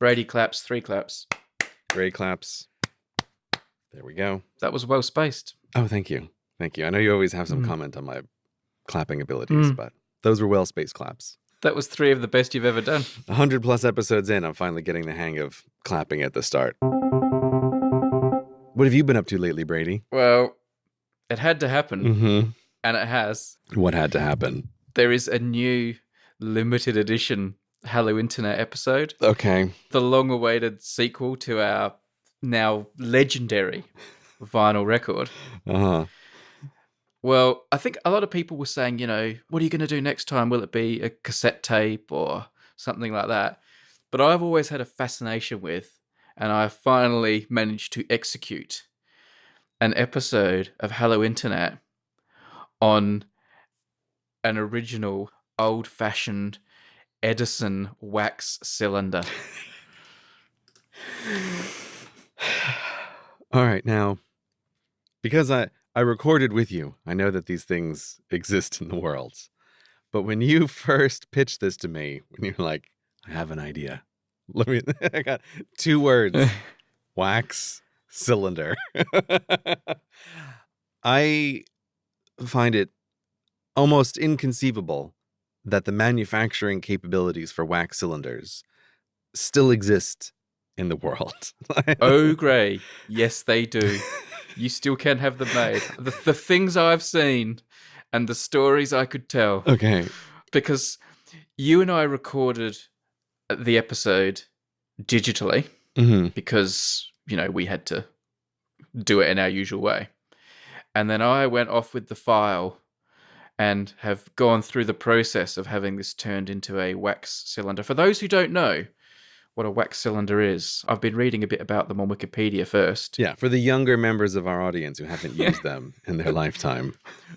Brady claps, 3 claps. Gray claps. There we go. That was well spaced. Oh, thank you. Thank you. I know you always have some comment on my clapping abilities, but those were well-spaced claps. That was 3 of the best you've ever done. 100 plus episodes in, I'm finally getting the hang of clapping at the start. What have you been up to lately, Brady? Well, it had to happen, and it has. What had to happen? There is a new limited edition Hello Internet episode. Okay. The long-awaited sequel to our now legendary vinyl record. Uh-huh. Well, I think a lot of people were saying, what are you going to do next time? Will it be a cassette tape or something like that? But I've always had a fascination with, and I finally managed to execute an episode of Hello Internet on an original old-fashioned Edison wax cylinder. All right, now, because I recorded with you, I know that these things exist in the world. But when you first pitched this to me, when you were like, I have an idea. I got 2 words. Wax cylinder. I find it almost inconceivable that the manufacturing capabilities for wax cylinders still exist in the world. Oh, Gray. Yes, they do. You still can have them made. The things I've seen and the stories I could tell. Okay. Because you and I recorded the episode digitally because, we had to do it in our usual way. And then I went off with the file and have gone through the process of having this turned into a wax cylinder. For those who don't know what a wax cylinder is, I've been reading a bit about them on Wikipedia first. Yeah, for the younger members of our audience who haven't used them in their lifetime.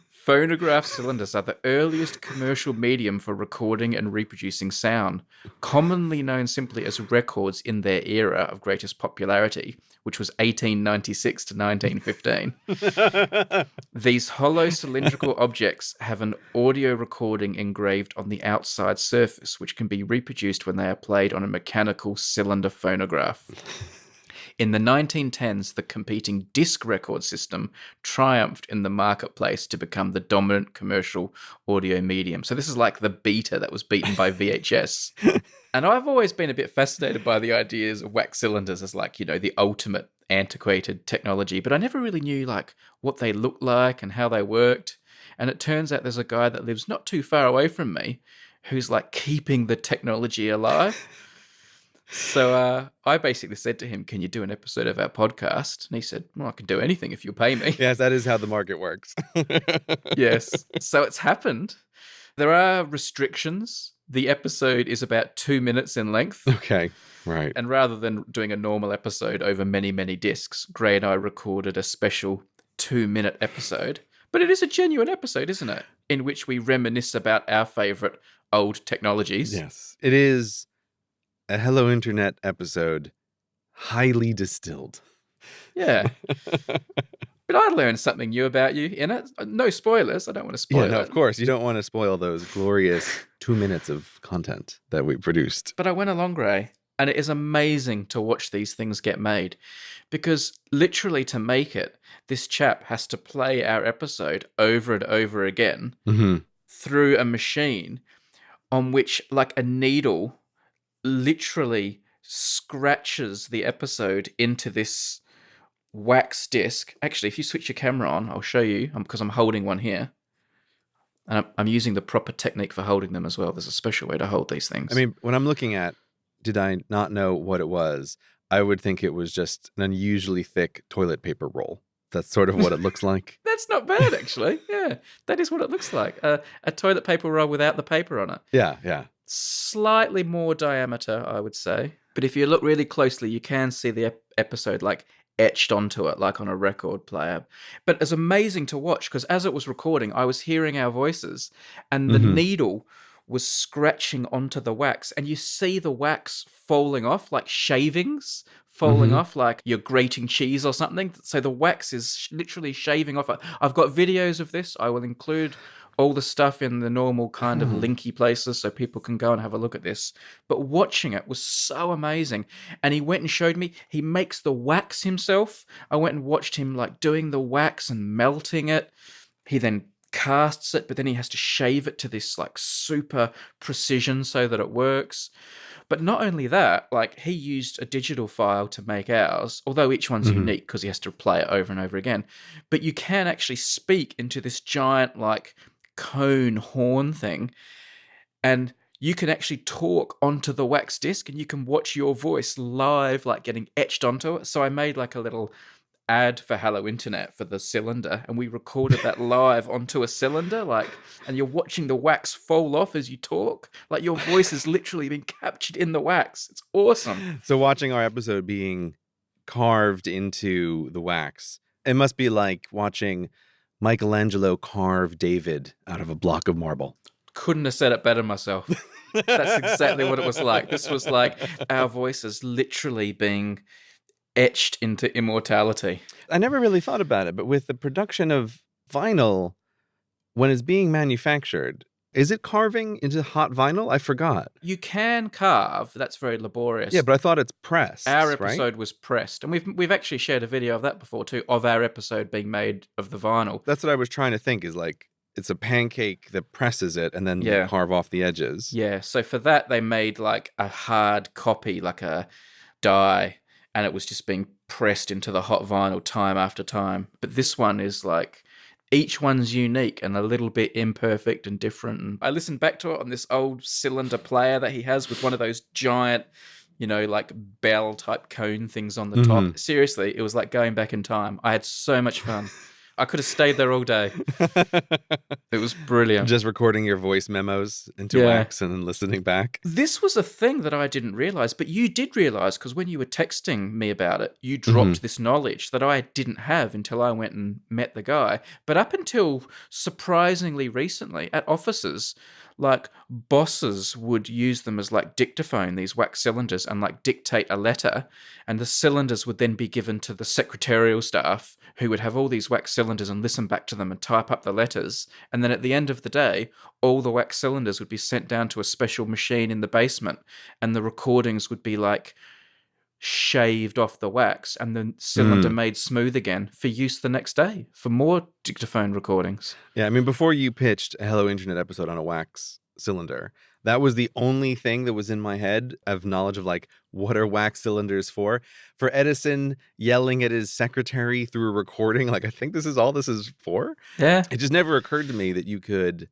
Phonograph cylinders are the earliest commercial medium for recording and reproducing sound, commonly known simply as records in their era of greatest popularity, which was 1896 to 1915. These hollow cylindrical objects have an audio recording engraved on the outside surface, which can be reproduced when they are played on a mechanical cylinder phonograph. In the 1910s, the competing disc record system triumphed in the marketplace to become the dominant commercial audio medium. So this is like the beta that was beaten by VHS. And I've always been a bit fascinated by the ideas of wax cylinders as like, the ultimate antiquated technology. But I never really knew like what they looked like and how they worked. And it turns out there's a guy that lives not too far away from me who's like keeping the technology alive. So I basically said to him, can you do an episode of our podcast? And he said, well, I can do anything if you'll pay me. Yes, that is how the market works. Yes. So it's happened. There are restrictions. The episode is about 2 minutes in length. Okay, right. And rather than doing a normal episode over many, many discs, Gray and I recorded a special 2-minute episode. But it is a genuine episode, isn't it? In which we reminisce about our favourite old technologies. Yes, it is a Hello Internet episode, highly distilled. Yeah. But I learned something new about you in it. No spoilers. I don't want to spoil it. Yeah, no, of course. You don't want to spoil those glorious 2 minutes of content that we produced. But I went along, Gray, and it is amazing to watch these things get made. Because literally to make it, this chap has to play our episode over and over again through a machine on which like a needle literally scratches the episode into this wax disc. Actually, if you switch your camera on, I'll show you, because I'm holding one here. And I'm using the proper technique for holding them as well. There's a special way to hold these things. I mean, when I'm looking at, did I not know what it was? I would think it was just an unusually thick toilet paper roll. That's sort of what it looks like. That's not bad, actually. Yeah, that is what it looks like. A toilet paper roll without the paper on it. Yeah, yeah. Slightly more diameter, I would say. But if you look really closely, you can see the episode like etched onto it, like on a record player. But it's amazing to watch because as it was recording, I was hearing our voices and the needle was scratching onto the wax. And you see the wax falling off like shavings, falling off like you're grating cheese or something. So the wax is literally shaving off. I've got videos of this. I will include all the stuff in the normal kind of linky places so people can go and have a look at this. But watching it was so amazing. And he went and showed me, he makes the wax himself. I went and watched him like doing the wax and melting it. He then casts it, but then he has to shave it to this like super precision so that it works. But not only that, like he used a digital file to make ours, although each one's unique because he has to play it over and over again. But you can actually speak into this giant like cone horn thing, and you can actually talk onto the wax disc, and you can watch your voice live, like getting etched onto it. So I made like a little ad for Hello Internet for the cylinder, and we recorded that live onto a cylinder, like, and you're watching the wax fall off as you talk. Like your voice is literally being captured in the wax. It's awesome. So watching our episode being carved into the wax, it must be like watching Michelangelo carve David out of a block of marble. Couldn't have said it better myself. That's exactly what it was like. This was like our voices literally being etched into immortality. I never really thought about it, but with the production of vinyl, when it's being manufactured, is it carving into hot vinyl? I forgot. You can carve. That's very laborious. Yeah, but I thought it's pressed. Our right? episode was pressed, and we've actually shared a video of that before too, of our episode being made of the vinyl. That's what I was trying to think, is like it's a pancake that presses it and then Yeah. you carve off the edges. Yeah, so for that they made like a hard copy, like a die, and it was just being pressed into the hot vinyl time after time. But this one is like, each one's unique and a little bit imperfect and different. And I listened back to it on this old cylinder player that he has with one of those giant, you know, like bell type cone things on the top. Seriously, it was like going back in time. I had so much fun. I could have stayed there all day. It was brilliant. Just recording your voice memos into wax and then listening back. This was a thing that I didn't realize, but you did realize, because when you were texting me about it, you dropped this knowledge that I didn't have until I went and met the guy. But up until surprisingly recently, at offices, like bosses would use them as like dictaphone, these wax cylinders, and like dictate a letter, and the cylinders would then be given to the secretarial staff, who would have all these wax cylinders and listen back to them and type up the letters. And then at the end of the day, all the wax cylinders would be sent down to a special machine in the basement, and the recordings would be like shaved off the wax and the cylinder made smooth again for use the next day for more dictaphone recordings. Yeah, I mean, before you pitched a Hello Internet episode on a wax cylinder, that was the only thing that was in my head of knowledge of like, what are wax cylinders for? For Edison yelling at his secretary through a recording, like, I think this is all this is for. Yeah. It just never occurred to me that you could,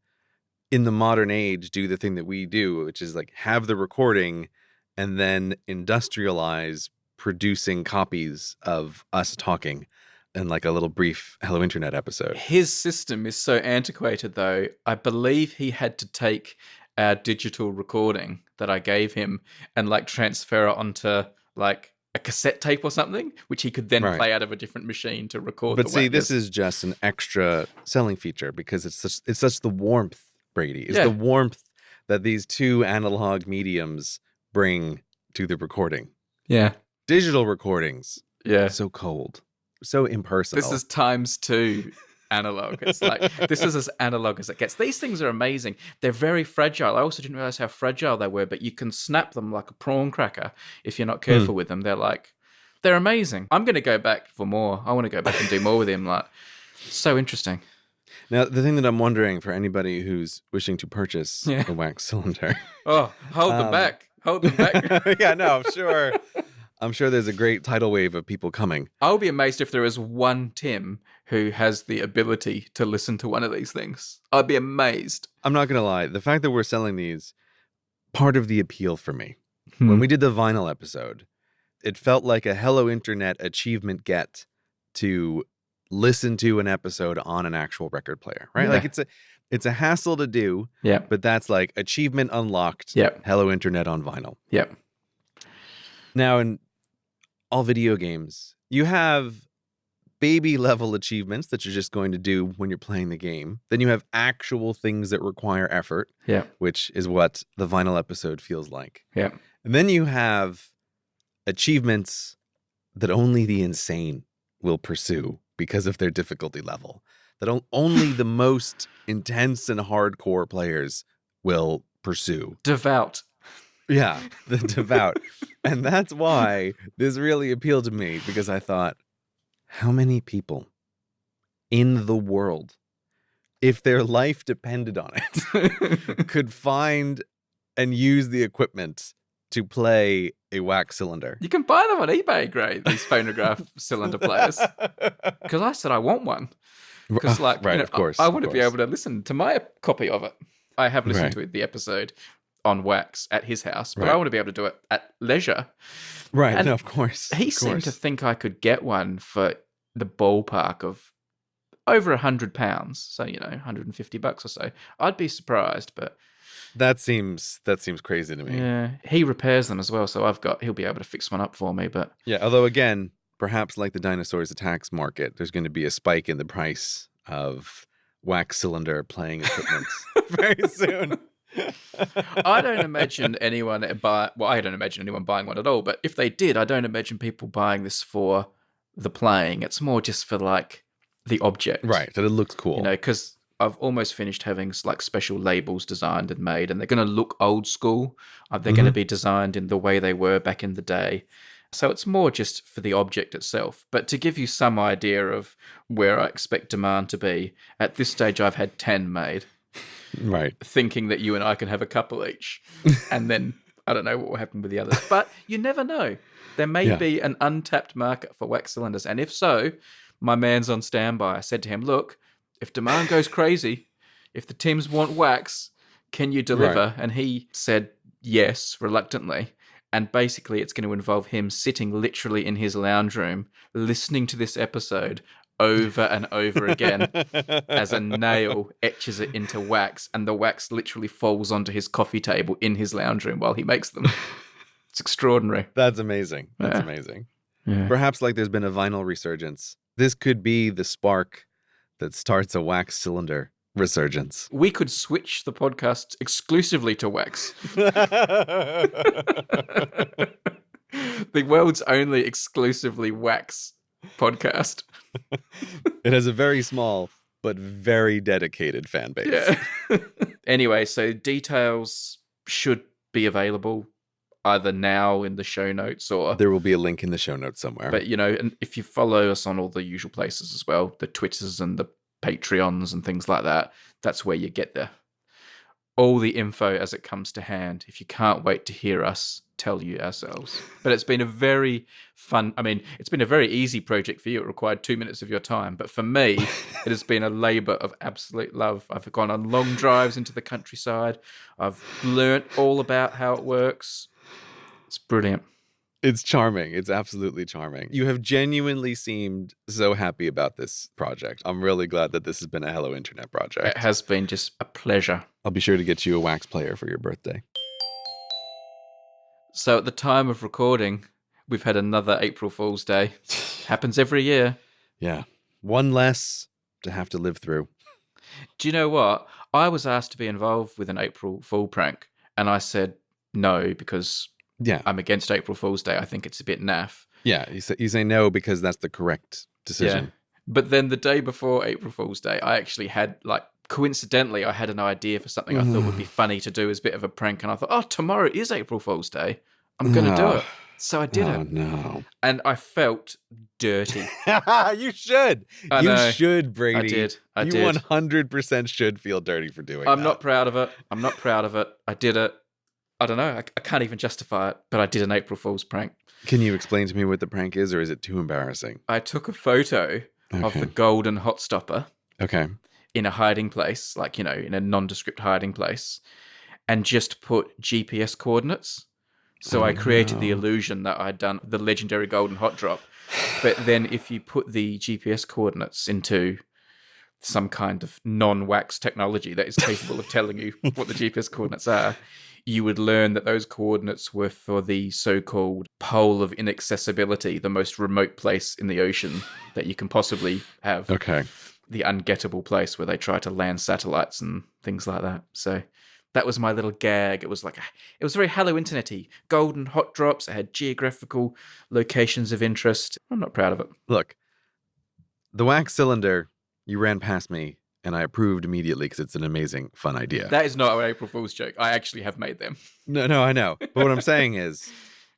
in the modern age, do the thing that we do, which is like have the recording and then industrialize producing copies of us talking in like a little brief Hello Internet episode. His system is so antiquated, though. I believe he had to take our digital recording that I gave him and like transfer it onto like a cassette tape or something, which he could then play out of a different machine to record. But see, this is just an extra selling feature because it's such the warmth, Brady. It's the warmth that these two analog mediums bring to the recording. Yeah. Digital recordings. Yeah. So cold. So impersonal. This is ×2 analog. It's like, this is as analog as it gets. These things are amazing. They're very fragile. I also didn't realize how fragile they were, but you can snap them like a prawn cracker if you're not careful with them. They're amazing. I'm going to go back for more. I want to go back and do more with him. Like, so interesting. Now, the thing that I'm wondering for anybody who's wishing to purchase a wax cylinder. Oh, hold them back. Hold them back. Yeah, no, I'm sure there's a great tidal wave of people coming. I'll be amazed if there is one Tim who has the ability to listen to one of these things. I'd be amazed. I'm not going to lie. The fact that we're selling these, part of the appeal for me. When we did the vinyl episode, it felt like a Hello Internet achievement get to listen to an episode on an actual record player, right? Yeah. Like it's a hassle to do, but that's like achievement unlocked. Hello Internet on vinyl. Yep. Now, in all video games, you have baby level achievements that you're just going to do when you're playing the game. Then you have actual things that require effort, which is what the vinyl episode feels like. Yeah. And then you have achievements that only the insane will pursue because of their difficulty level. that only the most intense and hardcore players will pursue. Devout. Yeah, the devout. And that's why this really appealed to me, because I thought, how many people in the world, if their life depended on it, could find and use the equipment to play a wax cylinder? You can buy them on eBay, Gray, these phonograph cylinder players. Because I said I want one. Because, of course, I want to be able to listen to my copy of it. I have listened to the episode on wax at his house, but I want to be able to do it at leisure. Right, and no, of course. He seemed to think I could get one for the ballpark of over £100, so $150 or so. I'd be surprised, but that seems crazy to me. Yeah, he repairs them as well, so he'll be able to fix one up for me. But yeah, although again, perhaps like the dinosaurs attacks market, there's going to be a spike in the price of wax cylinder playing equipment very soon. I don't imagine anyone I don't imagine anyone buying one at all. But if they did, I don't imagine people buying this for the playing. It's more just for like the object, right? That it looks cool, because I've almost finished having like special labels designed and made, and they're going to look old school. They're going to be designed in the way they were back in the day. So it's more just for the object itself. But to give you some idea of where I expect demand to be, at this stage I've had 10 made. Right. Thinking that you and I can have a couple each. And then I don't know what will happen with the others. But you never know. There may be an untapped market for wax cylinders. And if so, my man's on standby. I said to him, look, if demand goes crazy, if the Tims want wax, can you deliver? Right. And he said yes, reluctantly. And basically it's going to involve him sitting literally in his lounge room, listening to this episode over and over again as a nail etches it into wax, and the wax literally falls onto his coffee table in his lounge room while he makes them. It's extraordinary. That's amazing. That's amazing. Yeah. Perhaps like there's been a vinyl resurgence. This could be the spark that starts a wax cylinder resurgence. We could switch the podcast exclusively to wax. The world's only exclusively wax podcast. It has a very small but very dedicated fan base. Yeah. Anyway, so details should be available either now in the show notes, or there will be a link in the show notes somewhere. But and if you follow us on all the usual places as well, the Twitters and the Patreons and things like that, that's where you get all the info as it comes to hand. If you can't wait to hear us tell you ourselves. But it's been a very fun, it's been a very easy project for you. It required 2 minutes of your time. But for me, it has been a labor of absolute love. I've gone on long drives into the countryside. I've learnt all about how it works. It's brilliant. It's charming. It's absolutely charming. You have genuinely seemed so happy about this project. I'm really glad that this has been a Hello Internet project. It has been just a pleasure. I'll be sure to get you a wax player for your birthday. So at the time of recording, we've had another April Fool's Day. Happens every year. Yeah. One less to have to live through. Do you know what? I was asked to be involved with an April Fool prank, and I said no because I'm against April Fool's Day. I think it's a bit naff. Yeah, you say no because that's the correct decision. Yeah. But then the day before April Fool's Day, I actually had, coincidentally, I had an idea for something I thought would be funny to do as a bit of a prank. And I thought, tomorrow is April Fool's Day. I'm going to do it. So I did it. Oh, no. And I felt dirty. You should. You should, Brady. I did. You 100% should feel dirty for doing that. I'm not proud of it. I did it. I don't know. I can't even justify it, but I did an April Fool's prank. Can you explain to me what the prank is, or is it too embarrassing? I took a photo of the golden hot stopper. Okay. In a hiding place, in a nondescript hiding place, and just put GPS coordinates. So I created the illusion that I'd done the legendary golden hot drop. But then if you put the GPS coordinates into some kind of non-wax technology that is capable of telling you what the GPS coordinates are, you would learn that those coordinates were for the so-called pole of inaccessibility, the most remote place in the ocean that you can possibly have. Okay. The ungettable place where they try to land satellites and things like that. So that was my little gag. It was very Hello Internet-y. Golden hot drops. It had geographical locations of interest. I'm not proud of it. Look, the wax cylinder You ran past me, and I approved immediately because it's an amazing, fun idea. That is not an April Fool's joke. I actually have made them. No, I know. But what I'm saying is,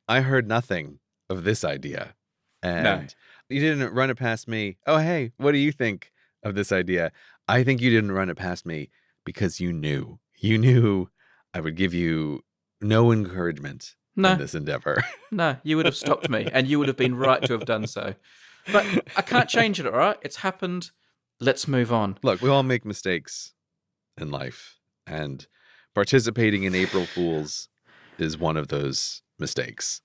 I heard nothing of this idea. No. And you didn't run it past me. Oh, hey, what do you think of this idea? I think you didn't run it past me because you knew. You knew I would give you no encouragement in No. this endeavor. No, you would have stopped me, and you would have been right to have done so. But I can't change it, all right? It's happened. Let's move on. Look, we all make mistakes in life, and participating in April Fools is one of those mistakes.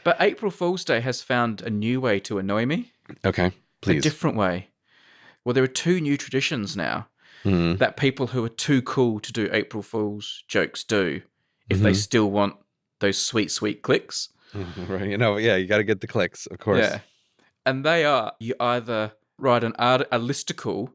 But April Fool's Day has found a new way to annoy me. Okay, please. A different way. Well, there are two new traditions now that people who are too cool to do April Fool's jokes do if they still want those sweet, sweet clicks. Right, you got to get the clicks, of course. Yeah. And they are, you either write a listicle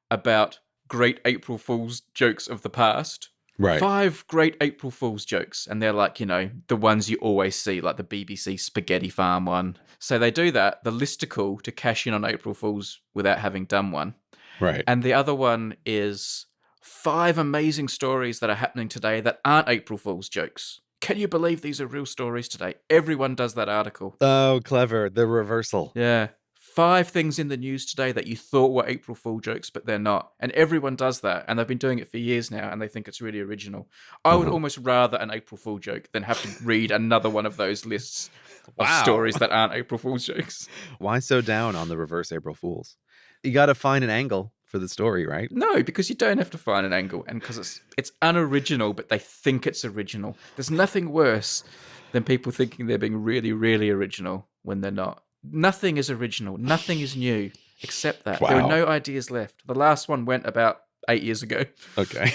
about great April Fool's jokes of the past. Right. 5 great April Fool's jokes. And they're like, the ones you always see, like the BBC Spaghetti Farm one. So they do that, the listicle, to cash in on April Fool's without having done one. Right. And the other one is 5 amazing stories that are happening today that aren't April Fool's jokes. Can you believe these are real stories today? Everyone does that article. Oh, clever. The reversal. Yeah. 5 things in the news today that you thought were April Fool jokes, but they're not. And everyone does that. And they've been doing it for years now, and they think it's really original. I would almost rather an April Fool joke than have to read another one of those lists of stories that aren't April Fool's jokes. Why so down on the reverse April Fools? You got to find an angle for the story, right? No, because you don't have to find an angle, and because it's unoriginal, but they think it's original. There's nothing worse than people thinking they're being really, really original when they're not. Nothing is original. Nothing is new, except that. Wow. There are no ideas left. The last one went about 8 years ago. Okay.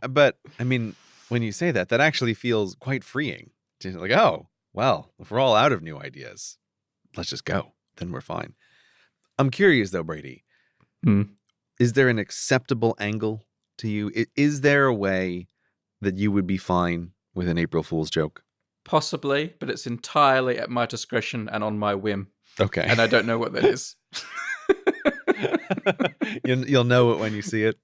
But, I mean, when you say that, that actually feels quite freeing. Just like, oh, well, if we're all out of new ideas, let's just go. Then we're fine. I'm curious, though, Brady. Is there an acceptable angle to you? Is there a way that you would be fine with an April Fool's joke? Possibly, but it's entirely at my discretion and on my whim. Okay. And I don't know what that is. You'll know it when you see it.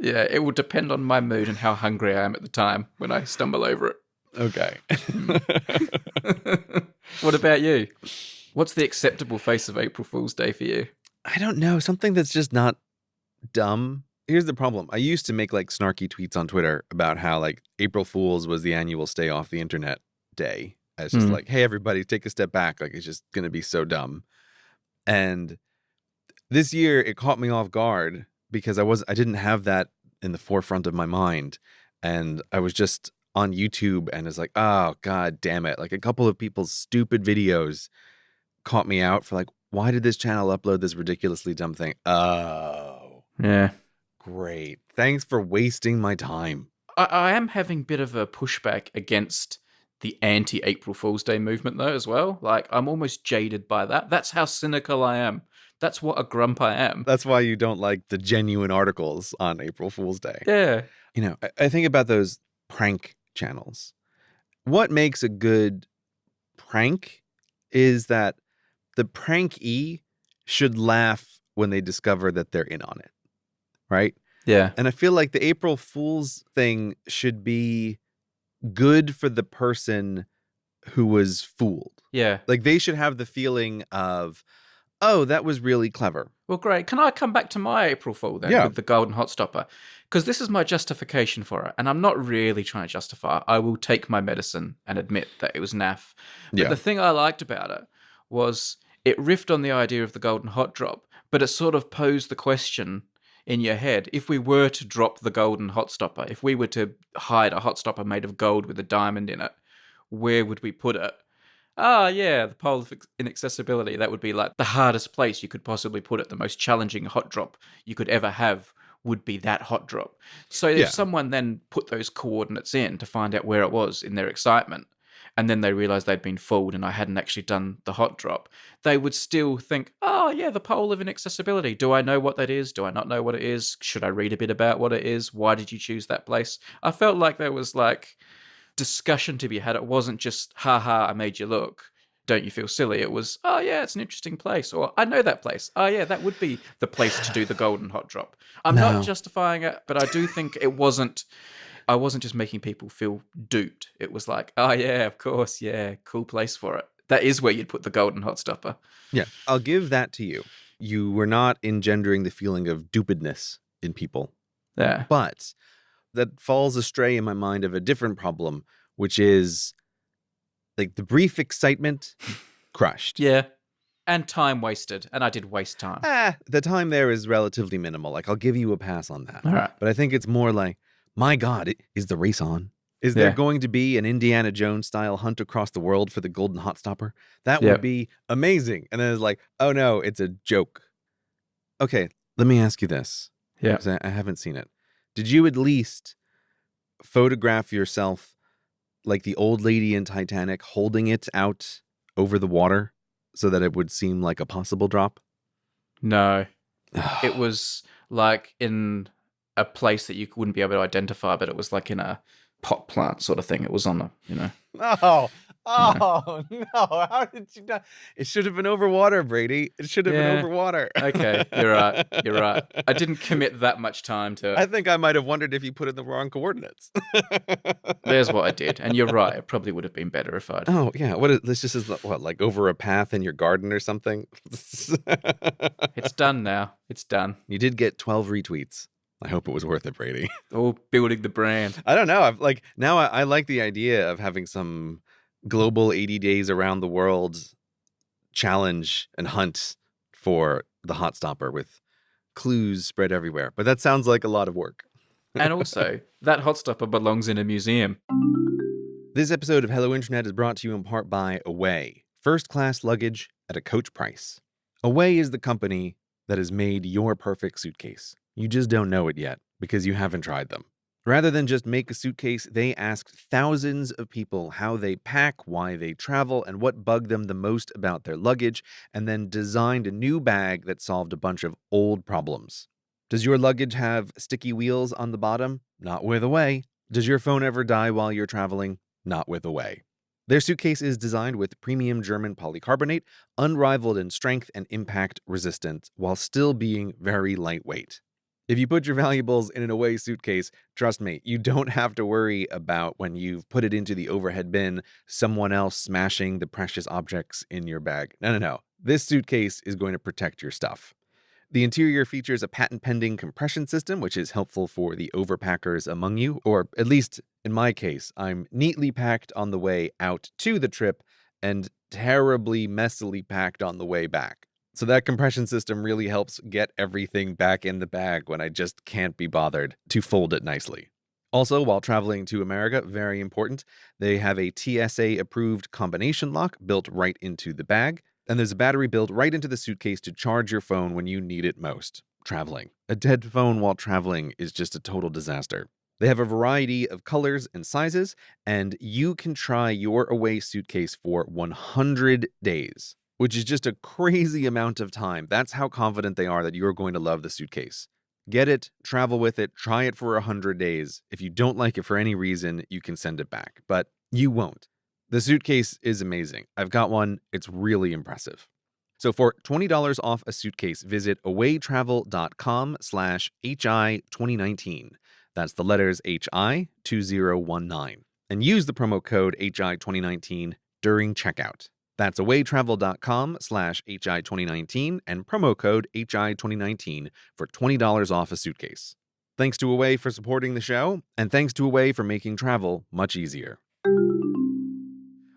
Yeah, it will depend on my mood and how hungry I am at the time when I stumble over it. Okay. What about you? What's the acceptable face of April Fool's Day for you? I don't know. Something that's just not dumb. Here's the problem. I used to make like snarky tweets on Twitter about how like April Fool's was the annual stay off the internet day. It's just like, hey, everybody, take a step back. Like, it's just going to be so dumb. And this year it caught me off guard because I didn't have that in the forefront of my mind. And I was just on YouTube and it's like, oh, God damn it. Like a couple of people's stupid videos caught me out for like, why did this channel upload this ridiculously dumb thing? Oh. Yeah. Great. Thanks for wasting my time. I am having a bit of a pushback against the anti-April Fool's Day movement, though, as well. Like, I'm almost jaded by that. That's how cynical I am. That's what a grump I am. That's why you don't like the genuine articles on April Fool's Day. Yeah. I think about those prank channels. What makes a good prank is that the prankee should laugh when they discover that they're in on it, right? Yeah. And I feel like the April Fool's thing should be good for the person who was fooled. Yeah. Like they should have the feeling of, oh, that was really clever. Well, great. Can I come back to my April Fool then with the golden hot stopper? Because this is my justification for it. And I'm not really trying to justify it. I will take my medicine and admit that it was naff. But the thing I liked about it was it riffed on the idea of the golden hot drop, but it sort of posed the question in your head, if we were to drop the golden hot stopper, if we were to hide a hot stopper made of gold with a diamond in it, where would we put it? The pole of inaccessibility. That would be like the hardest place you could possibly put it. The most challenging hot drop you could ever have would be that hot drop. So if someone then put those coordinates in to find out where it was in their excitement, and then they realized they'd been fooled and I hadn't actually done the hot drop, they would still think, the pole of inaccessibility. Do I know what that is? Do I not know what it is? Should I read a bit about what it is? Why did you choose that place? I felt like there was like discussion to be had. It wasn't just, ha ha, I made you look. don't you feel silly? It was, oh yeah, it's an interesting place, or I know that place. Oh yeah, that would be the place to do the golden hot drop. I'm not No. justifying it, but I do think it wasn't. I wasn't just making people feel duped. It was like, oh yeah, of course, yeah, cool place for it. That is where you'd put the golden hot stopper. Yeah, I'll give that to you. You were not engendering the feeling of dupedness in people. Yeah. But that falls astray in my mind of a different problem, which is like the brief excitement crushed. Yeah. And time wasted. And I did waste time. The time there is relatively minimal. Like, I'll give you a pass on that. All right. But I think it's more like, my God, is the race on? Is there Yeah. going to be an Indiana Jones style hunt across the world for the golden hot stopper? That Yep. would be amazing. And then it's like, oh no, it's a joke. Okay, let me ask you this. Yeah. Because I haven't seen it. Did you at least photograph yourself like the old lady in Titanic holding it out over the water so that it would seem like a possible drop? No. It was like in a place that you wouldn't be able to identify, but it was like in a pot plant sort of thing. It was on a, Oh, no. How did you not? It should have been over water, Brady. It should have been Yeah. over water. Okay, you're right. You're right. I didn't commit that much time to it. I think I might have wondered if you put in the wrong coordinates. There's what I did. And you're right. It probably would have been better if I'd. Oh, yeah. This just is what, like over a path in your garden or something? It's done now. It's done. You did get 12 retweets. I hope it was worth it, Brady. All building the brand. I don't know. I like the idea of having some global 80 days around the world challenge and hunt for the hot stopper with clues spread everywhere. But that sounds like a lot of work. And also, that hot stopper belongs in a museum. This episode of Hello Internet is brought to you in part by Away, first-class luggage at a coach price. Away is the company that has made your perfect suitcase. You just don't know it yet because you haven't tried them. Rather than just make a suitcase, they asked thousands of people how they pack, why they travel, and what bugged them the most about their luggage, and then designed a new bag that solved a bunch of old problems. Does your luggage have sticky wheels on the bottom? Not with Away. Does your phone ever die while you're traveling? Not with Away. Their suitcase is designed with premium German polycarbonate, unrivaled in strength and impact resistant, while still being very lightweight. If you put your valuables in an Away suitcase, trust me, you don't have to worry about when you've put it into the overhead bin, someone else smashing the precious objects in your bag. No. This suitcase is going to protect your stuff. The interior features a patent-pending compression system, which is helpful for the overpackers among you, or at least in my case, I'm neatly packed on the way out to the trip and terribly messily packed on the way back. So that compression system really helps get everything back in the bag when I just can't be bothered to fold it nicely. Also, while traveling to America, very important, they have a TSA-approved combination lock built right into the bag, and there's a battery built right into the suitcase to charge your phone when you need it most. Traveling. A dead phone while traveling is just a total disaster. They have a variety of colors and sizes, and you can try your Away suitcase for 100 days. Which is just a crazy amount of time. That's how confident they are that you're going to love the suitcase. Get it, travel with it, try it for 100 days. If you don't like it for any reason, you can send it back, but you won't. The suitcase is amazing. I've got one. It's really impressive. So for $20 off a suitcase, visit awaytravel.com/HI2019. That's the letters HI 2019. And use the promo code HI2019 during checkout. That's awaytravel.com/HI2019 and promo code HI2019 for $20 off a suitcase. Thanks to Away for supporting the show, and thanks to Away for making travel much easier.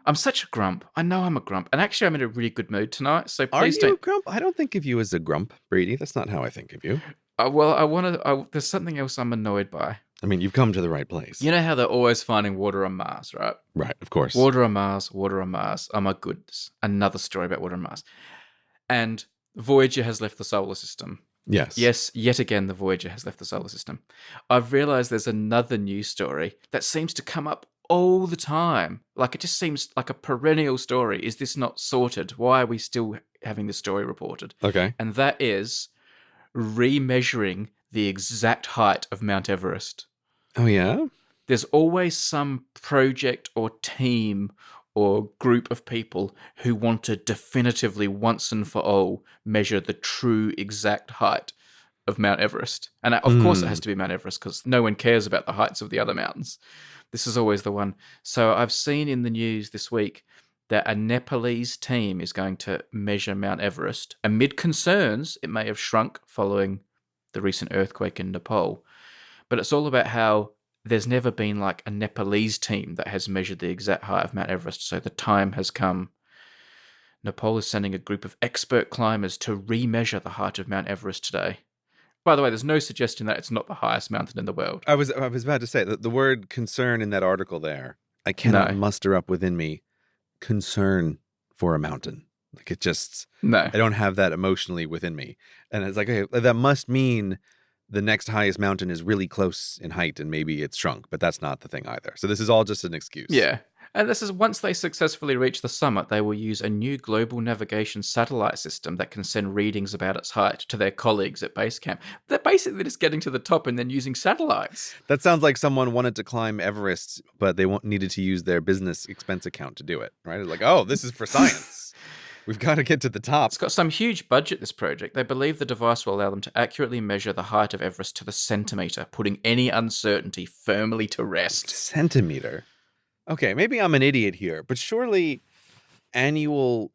I'm such a grump. I know I'm a grump. And actually, I'm in a really good mood tonight. So Are please you don't. a grump? I don't think of you as a grump, Brady. That's not how I think of you. Well, I want to. There's something else I'm annoyed by. I mean, you've come to the right place. You know how they're always finding water on Mars, right? Right, of course. Water on Mars, water on Mars. Oh my goodness. Another story about water on Mars. And Voyager has left the solar system. Yes. Yes, yet again, the Voyager has left the solar system. I've realized there's another news story that seems to come up all the time. Like, it just seems like a perennial story. Is this not sorted? Why are we still having this story reported? Okay. And that is remeasuring the exact height of Mount Everest. Oh, yeah? There's always some project or team or group of people who want to definitively once and for all measure the true exact height of Mount Everest. And of course it has Hmm. to be Mount Everest because no one cares about the heights of the other mountains. This is always the one. So I've seen in the news this week that a Nepalese team is going to measure Mount Everest amid concerns it may have shrunk following the recent earthquake in Nepal. But it's all about how there's never been like a Nepalese team that has measured the exact height of Mount Everest. So the time has come. Nepal is sending a group of expert climbers to remeasure the height of Mount Everest today. By the way, there's no suggestion that it's not the highest mountain in the world. I was about to say that the word concern in that article there, I cannot No, muster up within me concern for a mountain. Like it just, no. I don't have that emotionally within me. And it's like, okay, that must mean the next highest mountain is really close in height and maybe it's shrunk, but that's not the thing either. So this is all just an excuse. Yeah. And this is once they successfully reach the summit, they will use a new global navigation satellite system that can send readings about its height to their colleagues at base camp. They're basically just getting to the top and then using satellites. That sounds like someone wanted to climb Everest, but they needed to use their business expense account to do it, right? It's like, oh, this is for science. We've got to get to the top. It's got some huge budget, this project. They believe the device will allow them to accurately measure the height of Everest to the centimetre, putting any uncertainty firmly to rest. Centimeter. Okay, maybe I'm an idiot here, but surely annual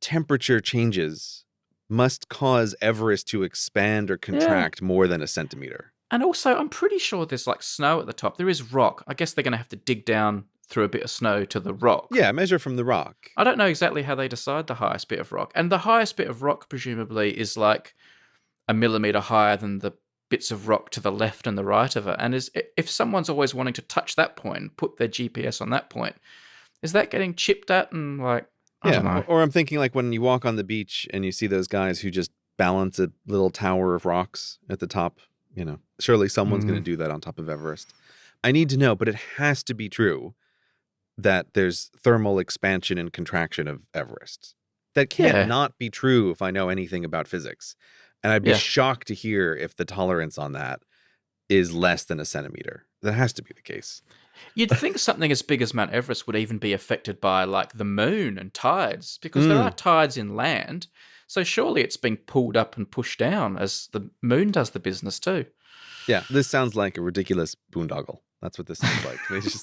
temperature changes must cause Everest to expand or Yeah. contract more than a centimeter. And also, I'm pretty sure there's like snow at the top. There is rock. I guess they're going to have to dig down through a bit of snow to the rock. Yeah, measure from the rock. I don't know exactly how they decide the highest bit of rock. And the highest bit of rock, presumably, is like a millimetre higher than the bits of rock to the left and the right of it. And if someone's always wanting to touch that point and put their GPS on that point, is that getting chipped at and like, I don't know. Or I'm thinking like when you walk on the beach and you see those guys who just balance a little tower of rocks at the top, surely someone's going to do that on top of Everest. I need to know, but it has to be true that there's thermal expansion and contraction of Everest. That can't not be true if I know anything about physics. And I'd be shocked to hear if the tolerance on that is less than a centimeter. That has to be the case. You'd think something as big as Mount Everest would even be affected by like the moon and tides, because there are tides in land. So surely it's being pulled up and pushed down as the moon does the business too. Yeah, this sounds like a ridiculous boondoggle. That's what this sounds like.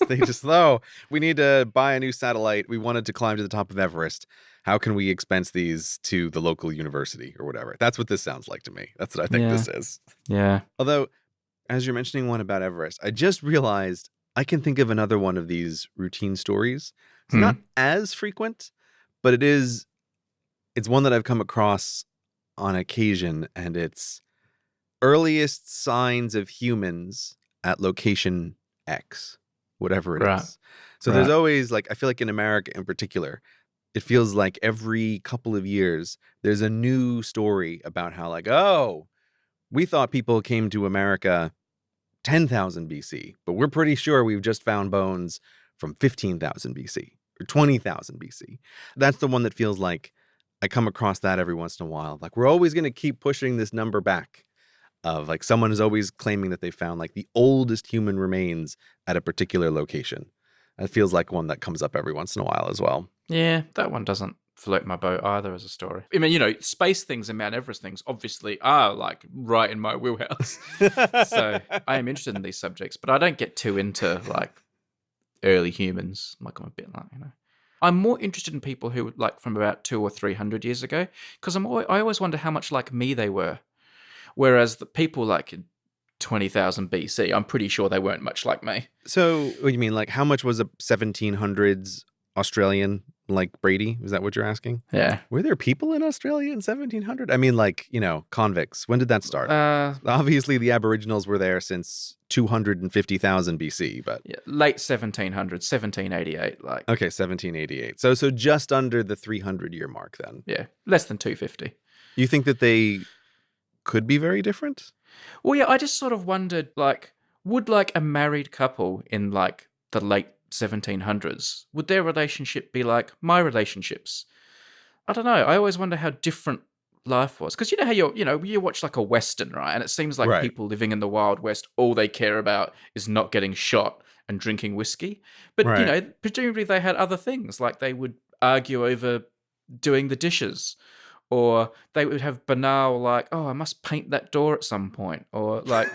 They just, oh, we need to buy a new satellite. We wanted to climb to the top of Everest. How can we expense these to the local university or whatever? That's what this sounds like to me. That's what I think this is. Yeah. Although, as you're mentioning one about Everest, I just realized I can think of another one of these routine stories. It's not as frequent, but it's one that I've come across on occasion, and it's earliest signs of humans at location X, whatever it is. So there's always like, I feel like in America in particular, it feels like every couple of years, there's a new story about how like, oh, we thought people came to America 10,000 BC, but we're pretty sure we've just found bones from 15,000 BC or 20,000 BC. That's the one that feels like I come across that every once in a while. Like we're always going to keep pushing this number back of like someone is always claiming that they found like the oldest human remains at a particular location. It feels like one that comes up every once in a while as well. Yeah, that one doesn't float my boat either as a story. I mean, space things and Mount Everest things obviously are like right in my wheelhouse. So I am interested in these subjects, but I don't get too into like early humans. Like I'm a bit like, I'm more interested in people who like from about 200 or 300 years ago, because I always wonder how much like me they were. Whereas the people like in 20,000 BC, I'm pretty sure they weren't much like me. So what do you mean? Like how much was a 1700s Australian like Brady? Is that what you're asking? Yeah. Were there people in Australia in 1700? I mean, like, convicts. When did that start? Obviously, the Aboriginals were there since 250,000 BC, but... Yeah, late 1700s, 1788. Like. Okay, 1788. So just under the 300-year mark then. Yeah, less than 250. You think that they could be very different? Well, yeah, I just sort of wondered, like, would like a married couple in like the late 1700s, would their relationship be like my relationships? I don't know. I always wonder how different life was, because you know how you watch like a Western, right? And it seems like people living in the Wild West, all they care about is not getting shot and drinking whiskey. But, Right. presumably they had other things, like they would argue over doing the dishes, or they would have banal, like, oh, I must paint that door at some point, or like,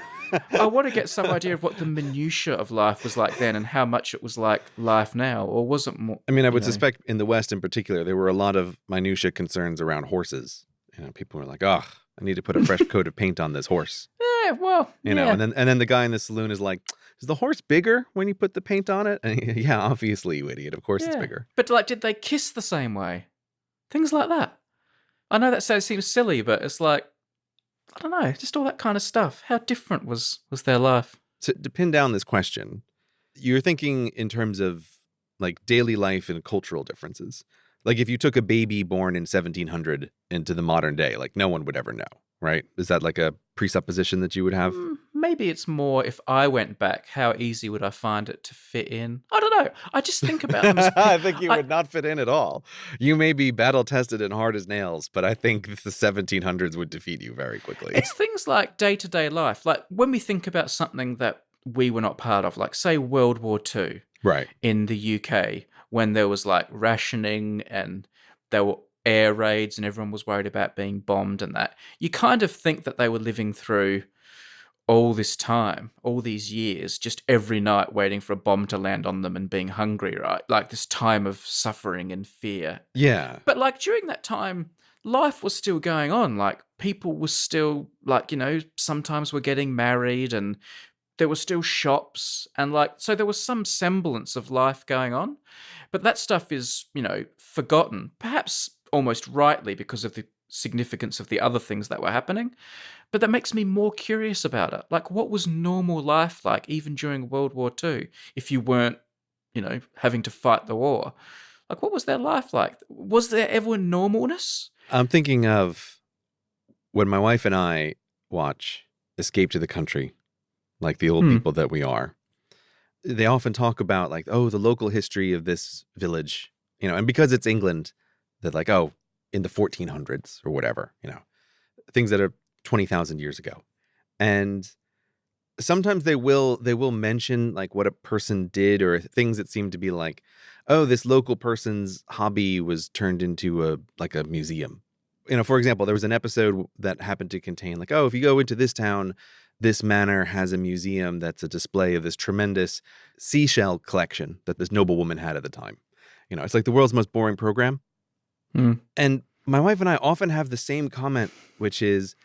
I want to get some idea of what the minutiae of life was like then and how much it was like life now, or wasn't more, I mean, I would suspect in the West in particular, there were a lot of minutia concerns around horses. People were like, "Oh, I need to put a fresh coat of paint on this horse." Yeah, well, And then the guy in the saloon is like, "Is the horse bigger when you put the paint on it?" And yeah, obviously, you idiot. Of course, it's yeah. bigger. But like, did they kiss the same way? Things like that. I know that seems silly, but it's like, I don't know, just all that kind of stuff. How different was their life? So to pin down this question, you're thinking in terms of like daily life and cultural differences. Like if you took a baby born in 1700 into the modern day, like no one would ever know, right? Is that like a presupposition that you would have? Maybe it's more, if I went back, how easy would I find it to fit in? I don't know. I just think about them as I think you would not fit in at all. You may be battle tested and hard as nails, but I think the 1700s would defeat you very quickly. It's things like day-to-day life. Like when we think about something that we were not part of, like say World War II Right. in the UK, when there was like rationing and there were air raids and everyone was worried about being bombed and that, you kind of think that they were living through all this time, all these years, just every night waiting for a bomb to land on them and being hungry, right? Like this time of suffering and fear. Yeah. But like during that time, life was still going on. Like people were still like, sometimes were getting married and there were still shops and like, so there was some semblance of life going on. But that stuff is, forgotten, perhaps almost rightly because of the significance of the other things that were happening. But that makes me more curious about it. Like, what was normal life like even during World War II if you weren't, having to fight the war? Like, what was their life like? Was there ever normalness? I'm thinking of when my wife and I watch Escape to the Country, like the old people that we are. They often talk about like, oh, the local history of this village, and because it's England, that like, oh, in the 1400s or whatever, things that are 20,000 years ago. And sometimes they will mention like what a person did or things that seem to be like, oh, this local person's hobby was turned into a museum. For example, there was an episode that happened to contain like, oh, if you go into this town, this manor has a museum that's a display of this tremendous seashell collection that this noblewoman had at the time. It's like the world's most boring program. And my wife and I often have the same comment, which is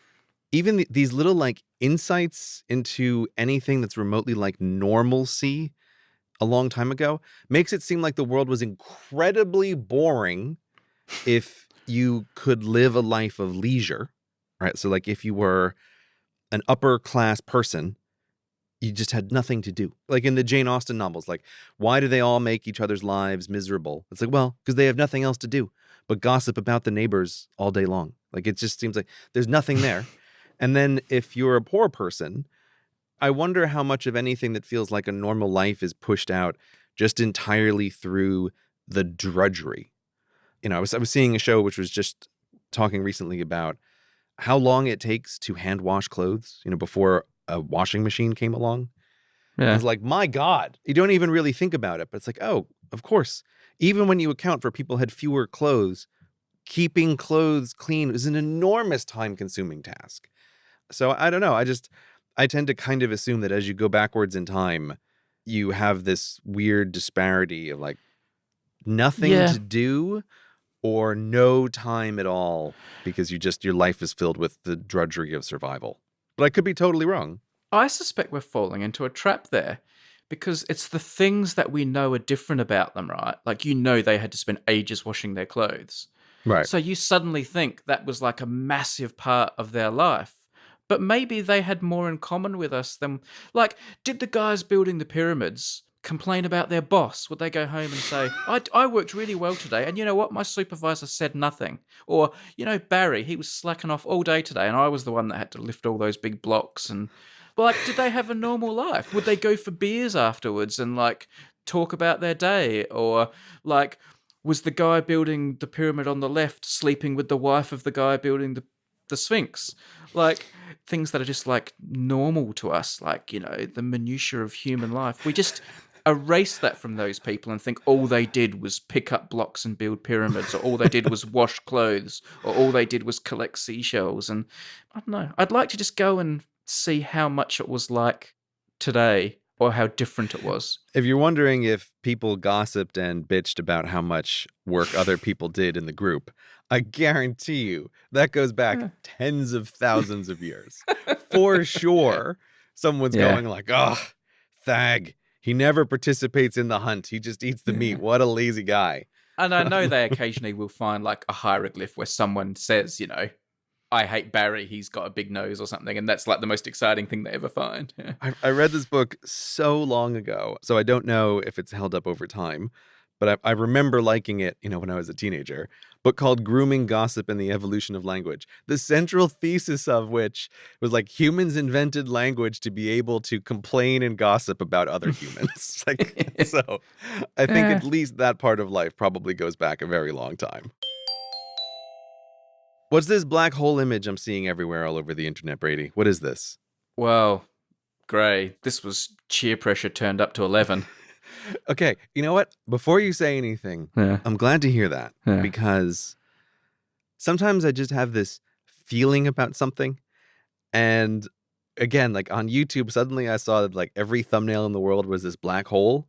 even these little like insights into anything that's remotely like normalcy a long time ago makes it seem like the world was incredibly boring if you could live a life of leisure, right? So like if you were an upper class person, you just had nothing to do. Like in the Jane Austen novels, like why do they all make each other's lives miserable? It's like, well, because they have nothing else to do but gossip about the neighbors all day long. Like it just seems like there's nothing there. And then if you're a poor person, I wonder how much of anything that feels like a normal life is pushed out just entirely through the drudgery. I was seeing a show which was just talking recently about how long it takes to hand wash clothes, before a washing machine came along. Yeah. It's like, my God, you don't even really think about it, but it's like, oh, of course. Even when you account for people had fewer clothes, keeping clothes clean is an enormous time-consuming task. So I don't know. I tend to kind of assume that as you go backwards in time, you have this weird disparity of like nothing to do or no time at all because your life is filled with the drudgery of survival. But I could be totally wrong. I suspect we're falling into a trap there because it's the things that we know are different about them, right? Like, they had to spend ages washing their clothes. Right. So you suddenly think that was like a massive part of their life. But maybe they had more in common with us than, like, did the guys building the pyramids complain about their boss? Would they go home and say, I worked really well today, and you know what? My supervisor said nothing. Or, Barry, he was slacking off all day today, and I was the one that had to lift all those big blocks. And, like, did they have a normal life? Would they go for beers afterwards and, like, talk about their day? Or, like, was the guy building the pyramid on the left sleeping with the wife of the guy building the Sphinx? Like, things that are just like normal to us, like, the minutiae of human life. erase that from those people and think all they did was pick up blocks and build pyramids, or all they did was wash clothes, or all they did was collect seashells. And I don't know. I'd like to just go and see how much it was like today, or how different it was. If you're wondering if people gossiped and bitched about how much work other people did in the group, I guarantee you that goes back tens of thousands of years. For sure, someone's going like, oh, Thag, he never participates in the hunt. He just eats the meat. What a lazy guy. And I know they occasionally will find like a hieroglyph where someone says, I hate Barry, he's got a big nose or something, and that's like the most exciting thing they ever find. Yeah. I read this book so long ago, so I don't know if it's held up over time, but I remember liking it, when I was a teenager. Book called Grooming Gossip and the Evolution of Language, the central thesis of which was like humans invented language to be able to complain and gossip about other humans. So I think at least that part of life probably goes back a very long time. What's this black hole image I'm seeing everywhere all over the internet, Brady? What is this? Well, Gray, this was cheer pressure turned up to 11. Okay, you know what? Before you say anything, I'm glad to hear that because sometimes I just have this feeling about something. And again, like on YouTube, suddenly I saw that like every thumbnail in the world was this black hole,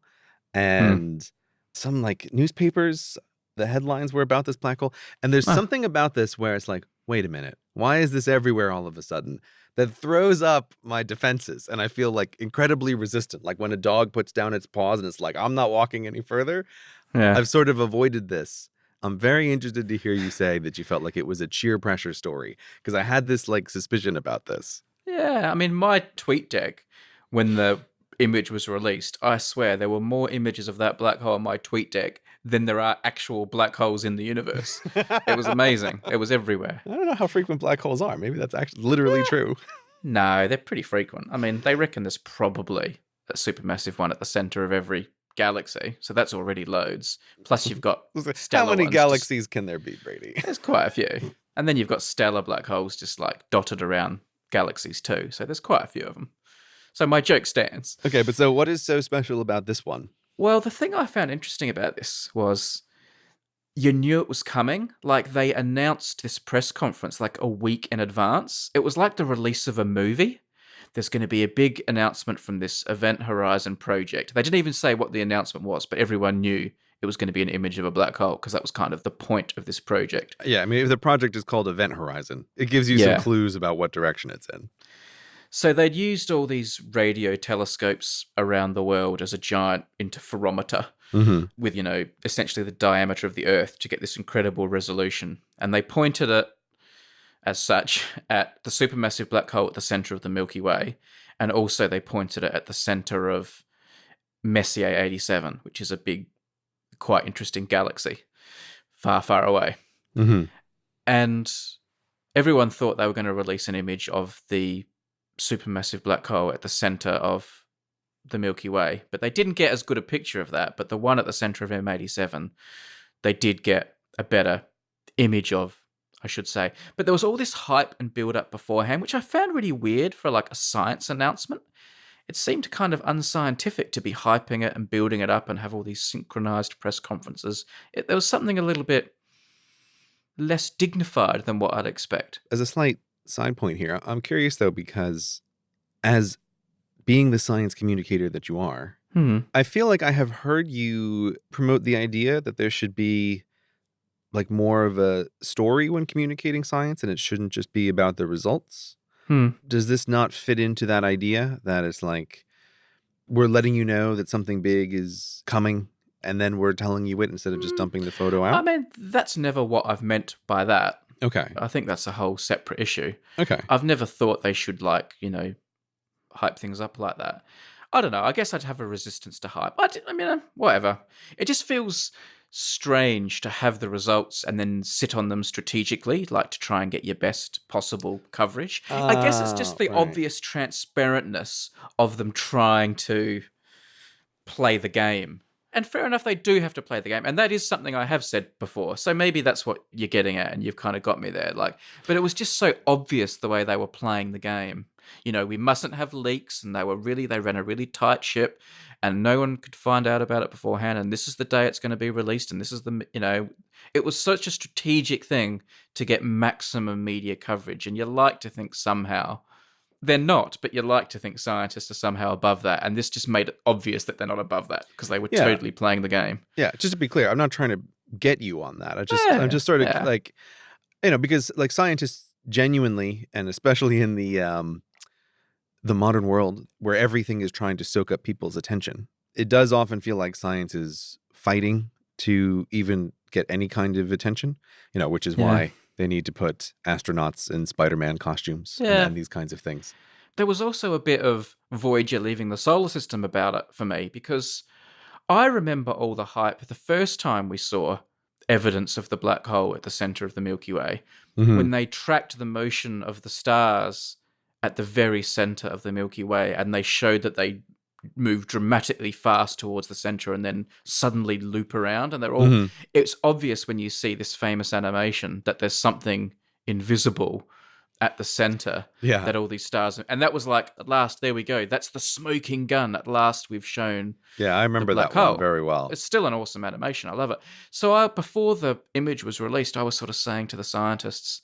and some like newspapers, the headlines were about this black hole. And there's something about this where it's like, wait a minute, why is this everywhere all of a sudden? That throws up my defenses. And I feel like incredibly resistant. Like when a dog puts down its paws and it's like, I'm not walking any further. Yeah. I've sort of avoided this. I'm very interested to hear you say that you felt like it was a cheer pressure story, because I had this like suspicion about this. Yeah, I mean, my tweet deck, when the image was released, I swear there were more images of that black hole on my tweet deck than there are actual black holes in the universe. It was amazing. It was everywhere. I don't know how frequent black holes are. Maybe that's actually literally true. No, they're pretty frequent. I mean, they reckon there's probably a supermassive one at the center of every galaxy, so that's already loads. Plus you've got stellar How many ones. galaxies can there be, Brady? There's quite a few. And then you've got stellar black holes just like dotted around galaxies too, so there's quite a few of them. So my joke stands. Okay, but so what is so special about this one? Well, the thing I found interesting about this was you knew it was coming. Like, they announced this press conference like a week in advance. It was like the release of a movie. There's going to be a big announcement from this Event Horizon project. They didn't even say what the announcement was, but everyone knew it was going to be an image of a black hole, because that was kind of the point of this project. Yeah, I mean, if the project is called Event Horizon, it gives you some clues about what direction it's in. So they'd used all these radio telescopes around the world as a giant interferometer with, essentially the diameter of the Earth to get this incredible resolution. And they pointed it, as such, at the supermassive black hole at the center of the Milky Way. And also they pointed it at the center of Messier 87, which is a big, quite interesting galaxy far, far away. And everyone thought they were going to release an image of the supermassive black hole at the center of the Milky Way, but they didn't get as good a picture of that. But the one at the center of M87, they did get a better image of, I should say. But there was all this hype and build up beforehand, which I found really weird for like a science announcement. It seemed kind of unscientific to be hyping it and building it up and have all these synchronized press conferences. There was something a little bit less dignified than what I'd expect. As a slight side point here, I'm curious though, because as being the science communicator that you are, I feel like I have heard you promote the idea that there should be like more of a story when communicating science, and it shouldn't just be about the results. Does this not fit into that idea that it's like we're letting you know that something big is coming, and then we're telling you it instead of just dumping the photo out? I mean, that's never what I've meant by that. Okay. I think that's a whole separate issue. Okay. I've never thought they should, like, hype things up like that. I don't know. I guess I'd have a resistance to hype. I mean, whatever. It just feels strange to have the results and then sit on them strategically, like to try and get your best possible coverage. I guess it's just the obvious transparentness of them trying to play the game. And fair enough, they do have to play the game. And that is something I have said before. So maybe that's what you're getting at, and you've kind of got me there. But it was just so obvious the way they were playing the game. We mustn't have leaks, and they ran a really tight ship. and no one could find out about it beforehand, and this is the day it's going to be released, and this is it was such a strategic thing to get maximum media coverage, and you like to think somehow they're not, but you like to think scientists are somehow above that, and this just made it obvious that they're not above that because they were totally playing the game. Yeah, just to be clear, I'm not trying to get you on that. I'm just sort of like, because like scientists genuinely, and especially in the modern world where everything is trying to soak up people's attention, it does often feel like science is fighting to even get any kind of attention, which is why they need to put astronauts in Spider-Man costumes and these kinds of things. There was also a bit of Voyager leaving the solar system about it for me, because I remember all the hype the first time we saw evidence of the black hole at the center of the Milky Way, when they tracked the motion of the stars at the very center of the Milky Way, and they showed that they move dramatically fast towards the center and then suddenly loop around, and they're all it's obvious when you see this famous animation that there's something invisible at the center, that all these stars, and that was like, at last, there we go, that's the smoking gun, at last we've shown. I remember that one very well. It's still an awesome animation, I love it. So before the image was released, I was sort of saying to the scientists,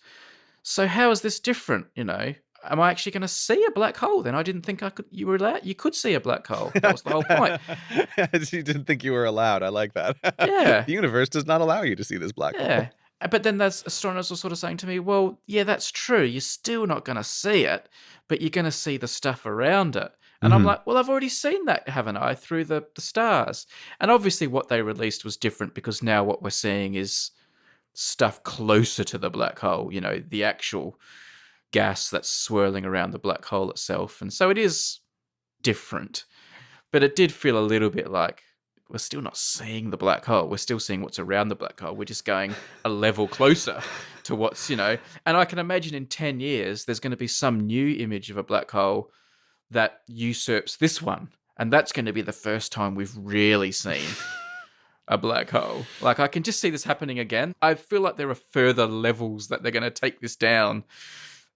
so how is this different, am I actually going to see a black hole then? I didn't think you could see a black hole. That was the whole point. You didn't think you were allowed. I like that. Yeah. The universe does not allow you to see this black hole. But then those astronomers were sort of saying to me, well, yeah, that's true. You're still not going to see it, but you're going to see the stuff around it. And I'm like, well, I've already seen that, haven't I, through the stars? And obviously what they released was different, because now what we're seeing is stuff closer to the black hole, the actual gas that's swirling around the black hole itself. And so it is different, but it did feel a little bit like we're still not seeing the black hole. We're still seeing what's around the black hole. We're just going a level closer to what's, and I can imagine in 10 years, there's going to be some new image of a black hole that usurps this one. And that's going to be the first time we've really seen a black hole. Like, I can just see this happening again. I feel like there are further levels that they're going to take this down,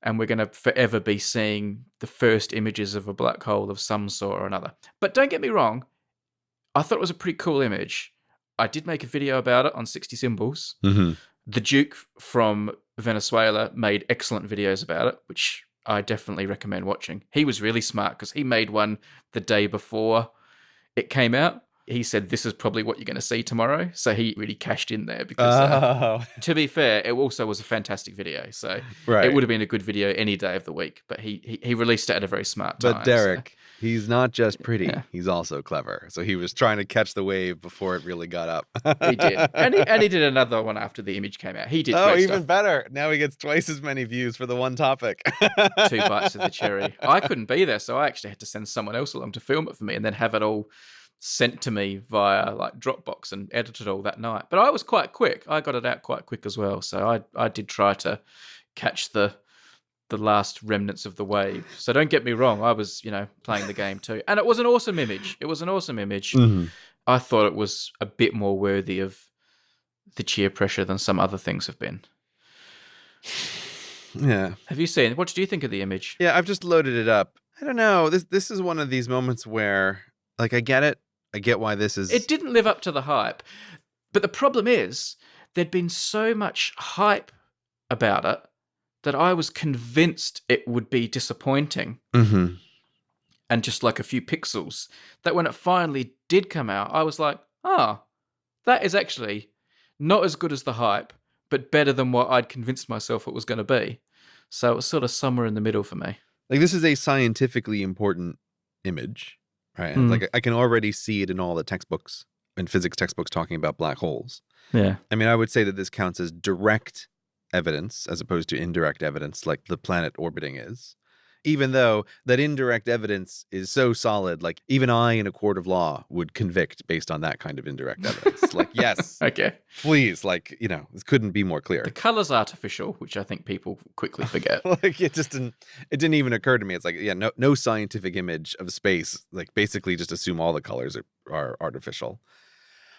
and we're going to forever be seeing the first images of a black hole of some sort or another. But don't get me wrong, I thought it was a pretty cool image. I did make a video about it on 60 Symbols. The Duke from Venezuela made excellent videos about it, which I definitely recommend watching. He was really smart because he made one the day before it came out. He said, this is probably what you're going to see tomorrow. So he really cashed in there because, to be fair, it also was a fantastic video. So it would have been a good video any day of the week. But he released it at a very smart time. But Derek, he's not just pretty. He's also clever. So he was trying to catch the wave before it really got up. He did. And he did another one after the image came out. He did great even stuff. Better. Now he gets twice as many views for the one topic. 2 bites of the cherry. I couldn't be there, so I actually had to send someone else along to film it for me and then have it all sent to me via like Dropbox and edited all that night. But I was quite quick. I got it out quite quick as well. So I did try to catch the last remnants of the wave. So don't get me wrong. I was, playing the game too. And it was an awesome image. I thought it was a bit more worthy of the cheer pressure than some other things have been. Yeah. Have you seen? What did you think of the image? Yeah, I've just loaded it up. I don't know. This is one of these moments where, like, I get it. I get why this is... It didn't live up to the hype. But the problem is, there'd been so much hype about it that I was convinced it would be disappointing. And just like a few pixels. That when it finally did come out, I was like, that is actually not as good as the hype, but better than what I'd convinced myself it was going to be. So it was sort of somewhere in the middle for me. Like, this is a scientifically important image. Right. And like, I can already see it in all the textbooks and physics textbooks talking about black holes. Yeah. I mean, I would say that this counts as direct evidence as opposed to indirect evidence, like the planet orbiting is. Even though that indirect evidence is so solid, like even I in a court of law would convict based on that kind of indirect evidence. Like, yes. Okay. Please, like, this couldn't be more clear. The color's artificial, which I think people quickly forget. Like, it didn't even occur to me. It's like, no scientific image of space, like basically just assume all the colors are artificial.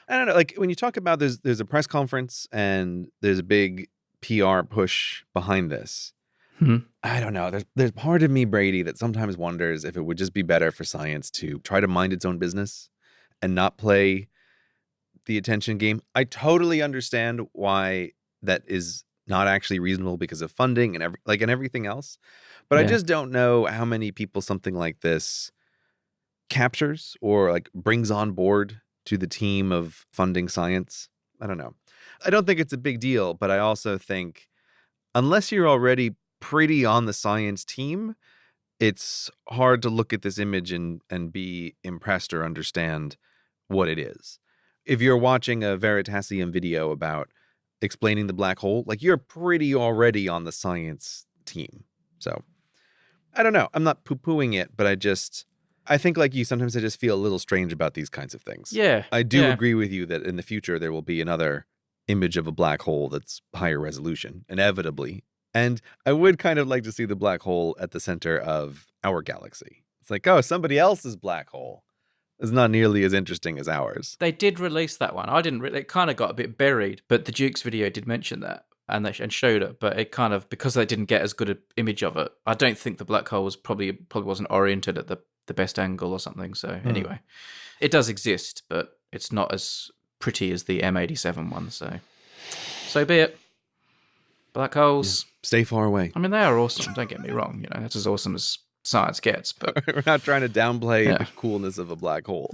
I don't know, like when you talk about there's a press conference and there's a big PR push behind this. I don't know. There's part of me, Brady, that sometimes wonders if it would just be better for science to try to mind its own business and not play the attention game. I totally understand why that is not actually reasonable because of funding and everything else. But I Yeah. just don't know how many people something like this captures or like brings on board to the team of funding science. I don't know. I don't think it's a big deal, but I also think unless you're already pretty on the science team, it's hard to look at this image and be impressed or understand what it is. If you're watching a Veritasium video about explaining the black hole, like you're pretty already on the science team. So I don't know. I'm not poo-pooing it, but I think like you, sometimes I just feel a little strange about these kinds of things. Yeah. I do Yeah. agree with you that in the future there will be another image of a black hole that's higher resolution, inevitably. And I would kind of like to see the black hole at the center of our galaxy. It's like, oh, somebody else's black hole is not nearly as interesting as ours. They did release that one. I didn't really, it kind of got a bit buried, but the Duke's video did mention that and showed it, but it kind of, because they didn't get as good an image of it, I don't think the black hole was probably wasn't oriented at the best angle or something. So anyway, it does exist, but it's not as pretty as the M87 one. So be it. Black holes. Yeah. Stay far away. I mean, they are awesome. Don't get me wrong. You know, that's as awesome as science gets. But we're not trying to downplay the coolness of a black hole.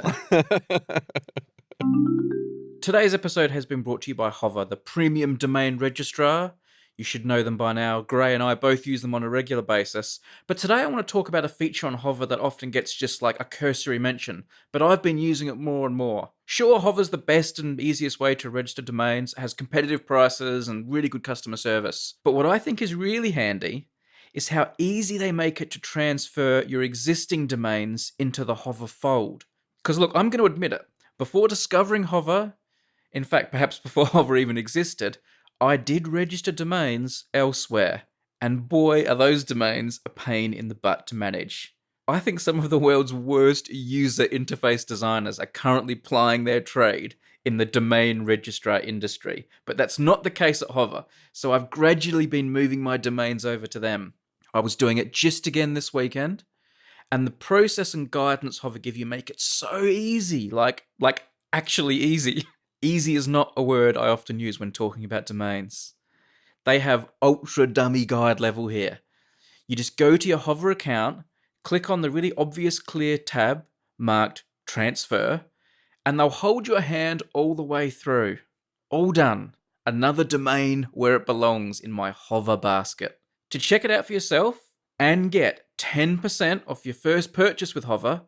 Today's episode has been brought to you by Hover, the premium domain registrar. You should know them by now. Gray and I both use them on a regular basis. But today I want to talk about a feature on Hover that often gets just like a cursory mention, but I've been using it more and more. Sure, Hover's the best and easiest way to register domains, has competitive prices and really good customer service. But what I think is really handy is how easy they make it to transfer your existing domains into the Hover fold. Because look, I'm going to admit it. Before discovering Hover, in fact, perhaps before Hover even existed, I did register domains elsewhere, and boy, are those domains a pain in the butt to manage. I think some of the world's worst user interface designers are currently plying their trade in the domain registrar industry, but that's not the case at Hover, so I've gradually been moving my domains over to them. I was doing it just again this weekend, and the process and guidance Hover give you make it so easy, like actually easy. Easy is not a word I often use when talking about domains. They have ultra dummy guide level here. You just go to your Hover account, click on the really obvious clear tab marked transfer, and they'll hold your hand all the way through. All done. Another domain where it belongs in my Hover basket. To check it out for yourself and get 10% off your first purchase with Hover,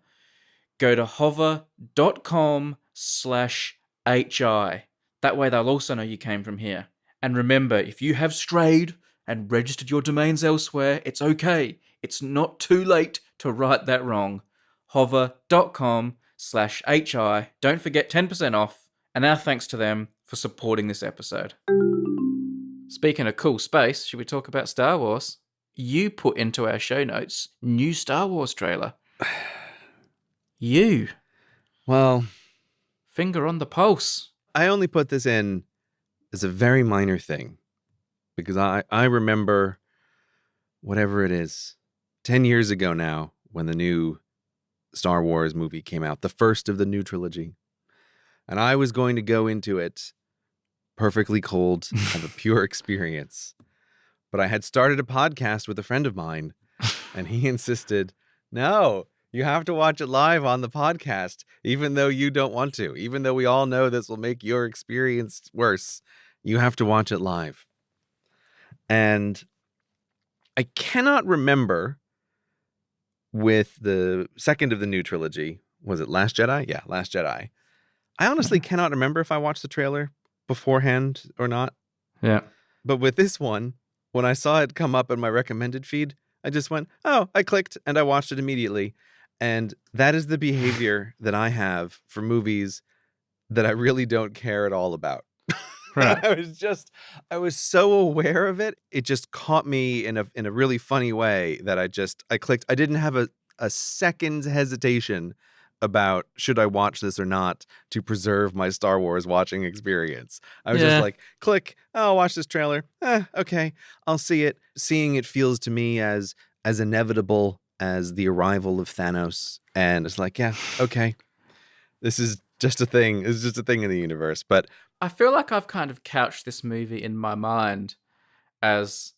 go to hover.com/HI. That way they'll also know you came from here. And remember, if you have strayed and registered your domains elsewhere, it's okay. It's not too late to right that wrong. Hover.com/HI. Don't forget 10% off. And our thanks to them for supporting this episode. Speaking of cool space, should we talk about Star Wars? You put into our show notes new Star Wars trailer. You. Well, finger on the pulse. I only put this in as a very minor thing because I remember whatever it is, 10 years ago now when the new Star Wars movie came out, the first of the new trilogy. And I was going to go into it perfectly cold, have a pure experience. But I had started a podcast with a friend of mine, and he insisted, no, you have to watch it live on the podcast, even though you don't want to. Even though we all know this will make your experience worse, you have to watch it live. And I cannot remember with the second of the new trilogy, was it Last Jedi? Yeah, Last Jedi. I honestly cannot remember if I watched the trailer beforehand or not. Yeah. But with this one, when I saw it come up in my recommended feed, I just went, oh, I clicked and I watched it immediately. And that is the behavior that I have for movies that I really don't care at all about. Right. I was so aware of it. It just caught me in a really funny way that I clicked. I didn't have a second's hesitation about should I watch this or not to preserve my Star Wars watching experience. I was just Yeah. like, click, oh, I'll watch this trailer. Okay, I'll see it. Seeing it feels to me as inevitable as the arrival of Thanos. And it's like, yeah, okay. This is just a thing. It's just a thing in the universe. But I feel like I've kind of couched this movie in my mind as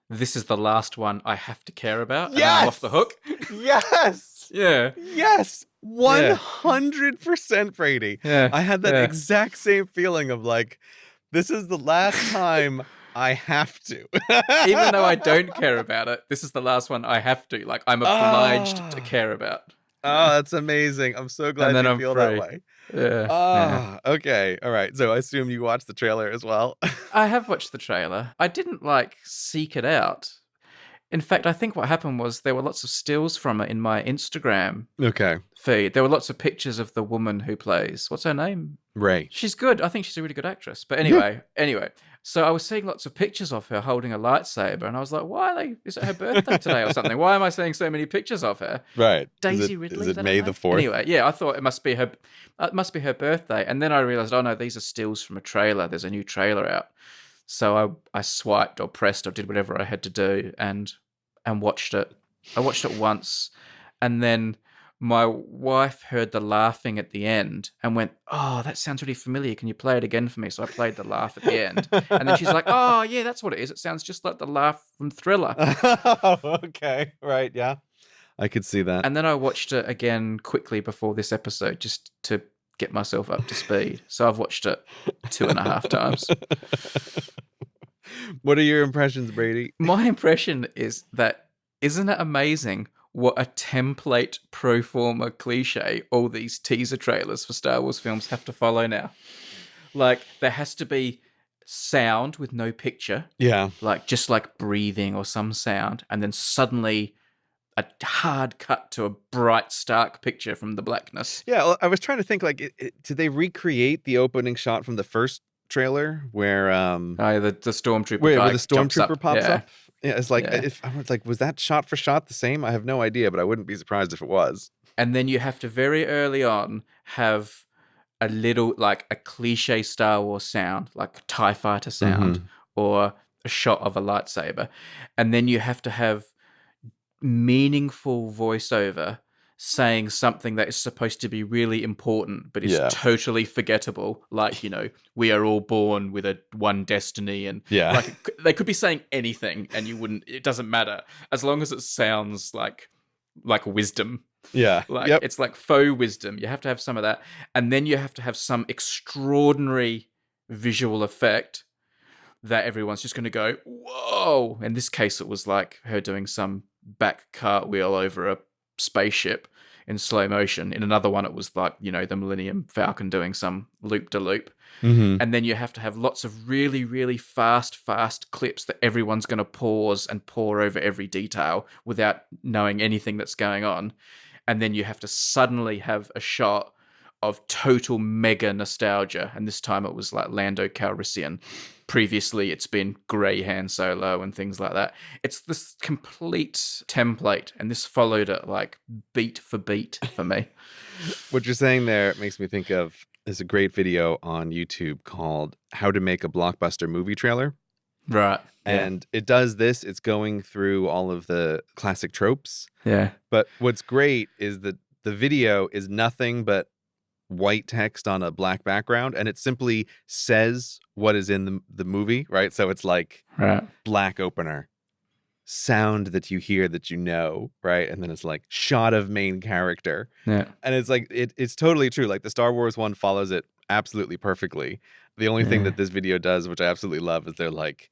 this is the last one I have to care about, and then I'm off the hook. Yes. Yeah. Yes. 100% Brady. Yeah. I had that Yeah. exact same feeling of like, this is the last time I have to. Even though I don't care about it, this is the last one I have to. Like, I'm obliged to care about. Oh, that's amazing. I'm so glad And then you I'm feel free. that way. Yeah. Okay. All right. So I assume you watched the trailer as well. I have watched the trailer. I didn't seek it out. In fact, I think what happened was there were lots of stills from it in my Instagram Okay. feed. There were lots of pictures of the woman who plays. What's her name? Ray. She's good. I think she's a really good actress. But anyway. So I was seeing lots of pictures of her holding a lightsaber, and I was like, why are they? Is it her birthday today or something? Why am I seeing so many pictures of her? Right. Daisy Ridley. Is it May the 4th? Anyway, yeah, I thought it must be her. It must be her birthday, and then I realized, oh no, these are stills from a trailer. There's a new trailer out. So I swiped or pressed or did whatever I had to do and watched it. I watched it once, and then my wife heard the laughing at the end and went, oh, that sounds really familiar. Can you play it again for me? So I played the laugh at the end. And then she's like, oh, yeah, that's what it is. It sounds just like the laugh from Thriller. Okay. Right. Yeah. I could see that. And then I watched it again quickly before this episode just to get myself up to speed. So I've watched it 2.5 times. What are your impressions, Brady? My impression is that, isn't it amazing what a template pro forma cliche all these teaser trailers for Star Wars films have to follow now? Like, there has to be sound with no picture. Yeah. Like, just like breathing or some sound. And then suddenly a hard cut to a bright, stark picture from the blackness. Yeah. Well, I was trying to think, like, did they recreate the opening shot from the first trailer where the stormtrooper where guy the stormtrooper pops up? Yeah, it's like, Yeah. if I was like, was that shot for shot the same? I have no idea, but I wouldn't be surprised if it was. And then you have to very early on have a little, like a cliche Star Wars sound, like a TIE fighter sound, or a shot of a lightsaber. And then you have to have meaningful voiceover saying something that is supposed to be really important, but is totally forgettable. Like, we are all born with one destiny. And like, they could be saying anything and it doesn't matter as long as it sounds like wisdom. Yeah. It's like faux wisdom. You have to have some of that. And then you have to have some extraordinary visual effect that everyone's just going to go, whoa. In this case, it was like her doing some back cartwheel over a spaceship in slow motion. In another one, it was like, the Millennium Falcon doing some loop-de-loop. And then you have to have lots of really, really fast clips that everyone's going to pause and pore over every detail without knowing anything that's going on. And then you have to suddenly have a shot of total mega nostalgia. And this time it was like Lando Calrissian. Previously, it's been Grey Han Solo and things like that. It's this complete template, and this followed it like beat for beat for me. What you're saying there makes me think of, there's a great video on YouTube called How to Make a Blockbuster Movie Trailer. Right. And it does this. It's going through all of the classic tropes. Yeah. But what's great is that the video is nothing but white text on a black background, and it simply says what is in the movie, right? So it's like black opener, sound that you hear that right? And then it's like shot of main character. Yeah. And it's like it's totally true. Like the Star Wars one follows it absolutely perfectly. The only thing that this video does, which I absolutely love, is they're like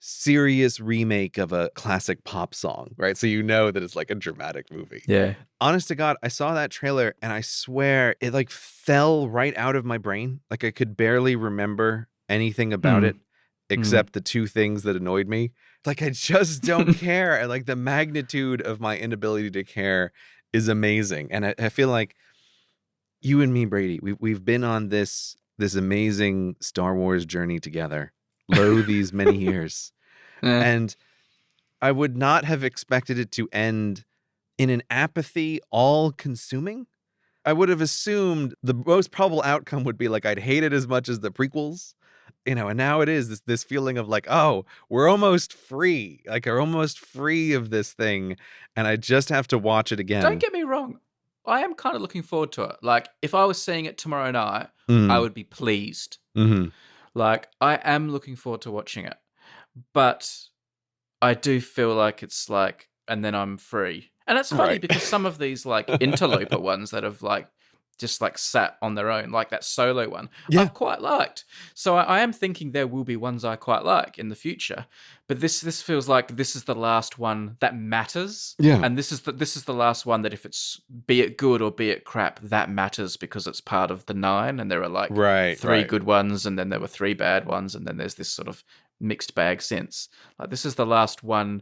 serious remake of a classic pop song, right? So that it's like a dramatic movie. Yeah. Honest to God, I saw that trailer and I swear it like fell right out of my brain. Like I could barely remember anything about it except the two things that annoyed me. Like I just don't care. And like the magnitude of my inability to care is amazing. And I feel like you and me, Brady, we've been on this amazing Star Wars journey together. Lo, these many years. And I would not have expected it to end in an apathy all consuming. I would have assumed the most probable outcome would be like I'd hate it as much as the prequels, and now it is this feeling of like, oh, we're almost free, like we're almost free of this thing, and I just have to watch it Don't again. get me wrong. I am kind of looking forward to it. Like, if I was seeing it tomorrow night, I Mm, would be pleased. hmm Like, I am looking forward to watching it. But I do feel like it's like, and then I'm free. And it's funny Right. because some of these like interloper ones that have like just like sat on their own, like that solo one, Yeah. I've quite liked. So I am thinking there will be ones I quite like in the future. But this feels like this is the last one that matters. Yeah. And this is the last one that if it's be it good or be it crap, that matters because it's part of the 9 and there are like Right. 3 Right. good ones and then there were 3 bad ones and then there's this sort of mixed bag since. Like this is the last one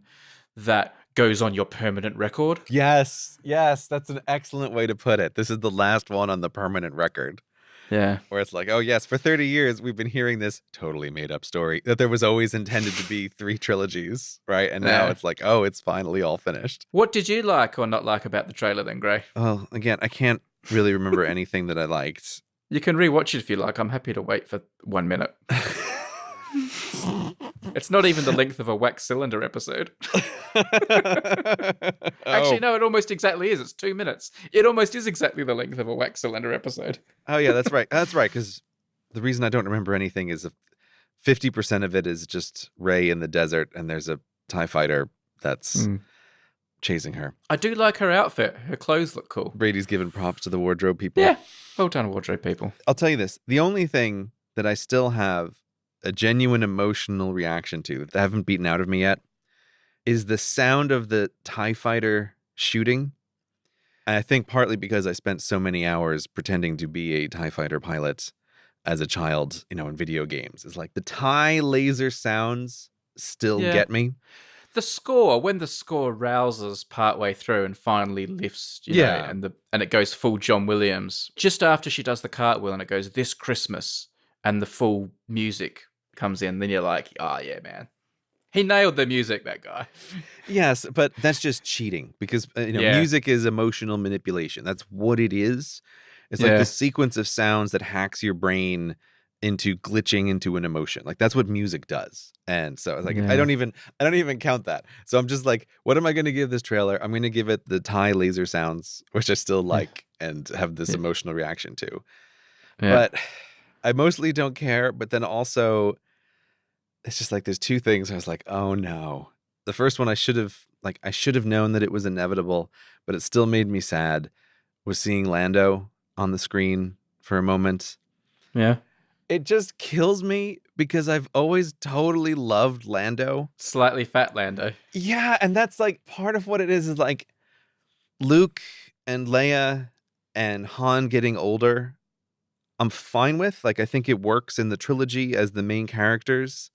that goes on your permanent record. Yes. Yes. That's an excellent way to put it. This is the last one on the permanent record. Yeah. Where it's like, oh, yes, for 30 years, we've been hearing this totally made up story that there was always intended to be 3 trilogies, right? And now Yeah. it's like, oh, it's finally all finished. What did you like or not like about the trailer then, Gray? Well, again, I can't really remember anything that I liked. You can rewatch it if you like. I'm happy to wait for 1 minute. It's not even the length of a wax cylinder episode. Actually, no, it almost exactly is. It's 2 minutes. It almost is exactly the length of a wax cylinder episode. Oh, yeah, that's right. That's right, because the reason I don't remember anything is 50% of it is just Rey in the desert, and there's a TIE fighter that's chasing her. I do like her outfit. Her clothes look cool. Brady's giving props to the wardrobe people. Yeah. Well done, wardrobe people. I'll tell you this. The only thing that I still have a genuine emotional reaction to that haven't beaten out of me yet is the sound of the TIE fighter shooting. And I think partly because I spent so many hours pretending to be a TIE fighter pilot as a child, in video games. It's like the TIE laser sounds still get me. The score, when the score rouses partway through and finally lifts, you know, and it goes full John Williams, just after she does the cartwheel and it goes "This Christmas" and the full music comes in, then you're like, oh yeah, man. He nailed the music, that guy. Yes, but that's just cheating because music is emotional manipulation. That's what it is. It's like the sequence of sounds that hacks your brain into glitching into an emotion. Like that's what music does. And so it's like I don't even count that. So I'm just like, what am I going to give this trailer? I'm going to give it the TIE laser sounds, which I still like and have this emotional reaction to. Yeah. But I mostly don't care. But then also, it's just like there's 2 things. I was like, oh no. The first one I should have known that it was inevitable, but it still made me sad. Was seeing Lando on the screen for a moment. Yeah. It just kills me because I've always totally loved Lando. Slightly fat Lando. Yeah, and that's like part of what it is like Luke and Leia and Han getting older. I'm fine with. Like I think it works in the trilogy as the main characters.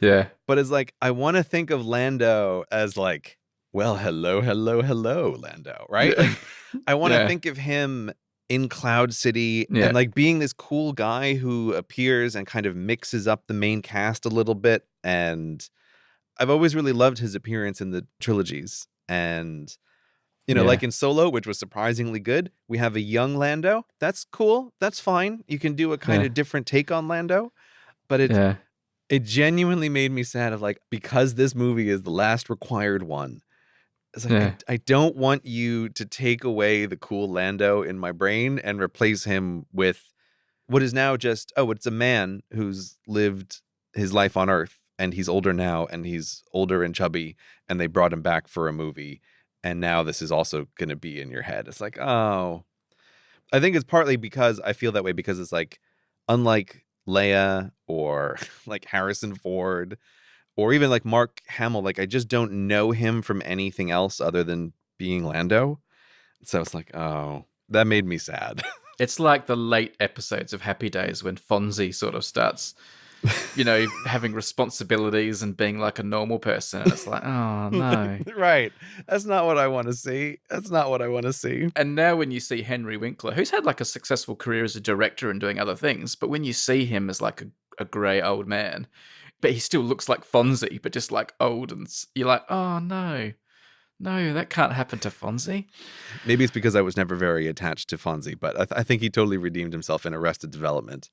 Yeah. But it's like I want to think of Lando as like, well, hello, Lando, right? Like, I want to think of him in Cloud City and like being this cool guy who appears and kind of mixes up the main cast a little bit. And I've always really loved his appearance in the trilogies. And, like in Solo, which was surprisingly good, we have a young Lando. That's cool. That's fine. You can do a kind of different take on Lando. But it genuinely made me sad of like, because this movie is the last required one. It's like, I don't want you to take away the cool Lando in my brain and replace him with what is now just, it's a man who's lived his life on Earth and he's older now and he's older and chubby and they brought him back for a movie. And now this is also going to be in your head. It's like, oh, I think it's partly because I feel that way because it's like, unlike Leia or like Harrison Ford, or even like Mark Hamill, like I just don't know him from anything else other than being Lando. So it's like, oh, that made me sad. It's like the late episodes of Happy Days when Fonzie sort of starts, having responsibilities and being like a normal person. And it's like, oh, no. Right. That's not what I want to see. That's not what I want to see. And now when you see Henry Winkler, who's had like a successful career as a director and doing other things, but when you see him as like a grey old man, but he still looks like Fonzie, but just like old, and you're like, oh no, No, that can't happen to Fonzie. Maybe it's because I was never very attached to Fonzie, but I think he totally redeemed himself in Arrested Development,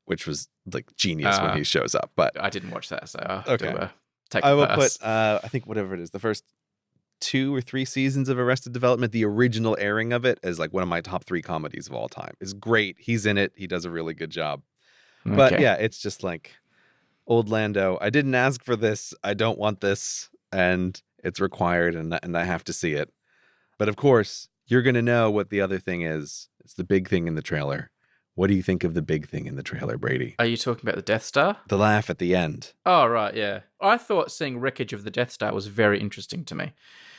which was like genius when Uh, he shows up. But I didn't watch that, so I'll have okay, to take I the will put, pass. I think whatever it is, the first 2 or 3 seasons of Arrested Development, the original airing of it, is like one of my top 3 comedies of all time. It's great. He's in it. He does a really good job. But Okay. yeah, it's just like old Lando. I didn't ask for this. I don't want this, and it's required, and I have to see it. But of course, you're gonna know what the other thing is. It's the big thing in the trailer. What do you think of the big thing in the trailer, Brady? Are you talking about the Death Star? The laugh at the end. Oh, right, yeah. I thought seeing wreckage of the Death Star was very interesting to me.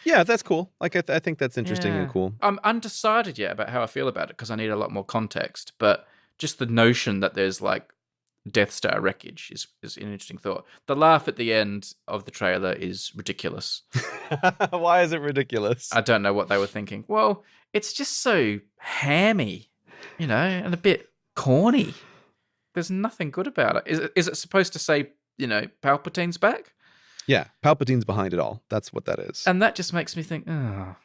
Yeah, that's cool. Like I think that's interesting and Yeah. cool. I'm undecided yet about how I feel about it because I need a lot more context. But just the notion that there's like Death Star wreckage is an interesting thought. The laugh at the end of the trailer is ridiculous. Why is it ridiculous? I don't know what they were thinking. Well, it's just so hammy, and a bit corny. There's nothing good about it. Is it supposed to say, Palpatine's back? Yeah, Palpatine's behind it all. That's what that is. And that just makes me think, oh,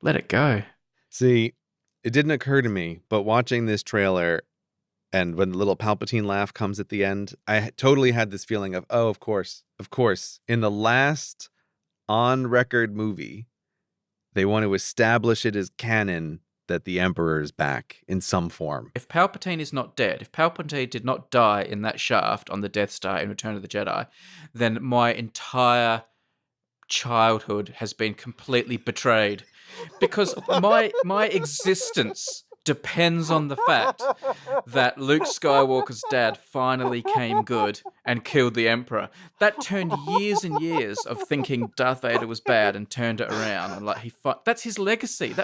let it go. See, it didn't occur to me, but watching this trailer and when the little Palpatine laugh comes at the end, I totally had this feeling of, oh, of course. In the last on-record movie, they want to establish it as canon that the Emperor is back in some form. If Palpatine is not dead, if Palpatine did not die in that shaft on the Death Star in Return of the Jedi, then my entire childhood has been completely betrayed. Because my existence depends on the fact that Luke Skywalker's dad finally came good and killed the Emperor. That turned years and years of thinking Darth Vader was bad and turned it around. And that's his legacy.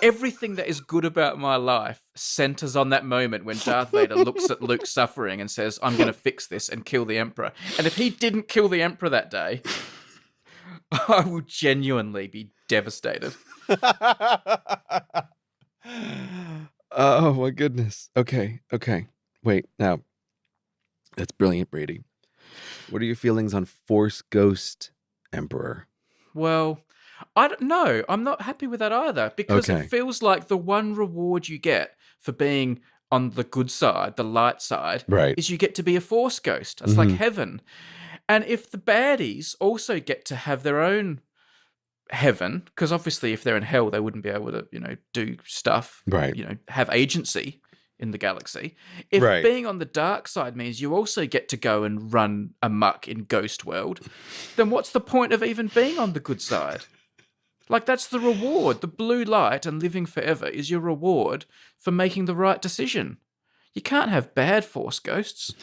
Everything that is good about my life centers on that moment when Darth Vader looks at Luke suffering and says, I'm going to fix this and kill the Emperor. And if he didn't kill the Emperor that day, I will genuinely be devastated. Oh my goodness. Okay. Wait, now, that's brilliant, Brady. What are your feelings on Force Ghost Emperor? Well, I don't know. I'm not happy with that either because Okay. it feels like the one reward you get for being on the good side, the light side, Right. is you get to be a Force Ghost. It's like heaven. And if the baddies also get to have their own heaven, because obviously if they're in hell, they wouldn't be able to, do stuff, Right. have agency in the galaxy. If Right. being on the dark side means you also get to go and run amok in Ghost World, then what's the point of even being on the good side? Like, that's the reward. The blue light and living forever is your reward for making the right decision. You can't have bad Force Ghosts.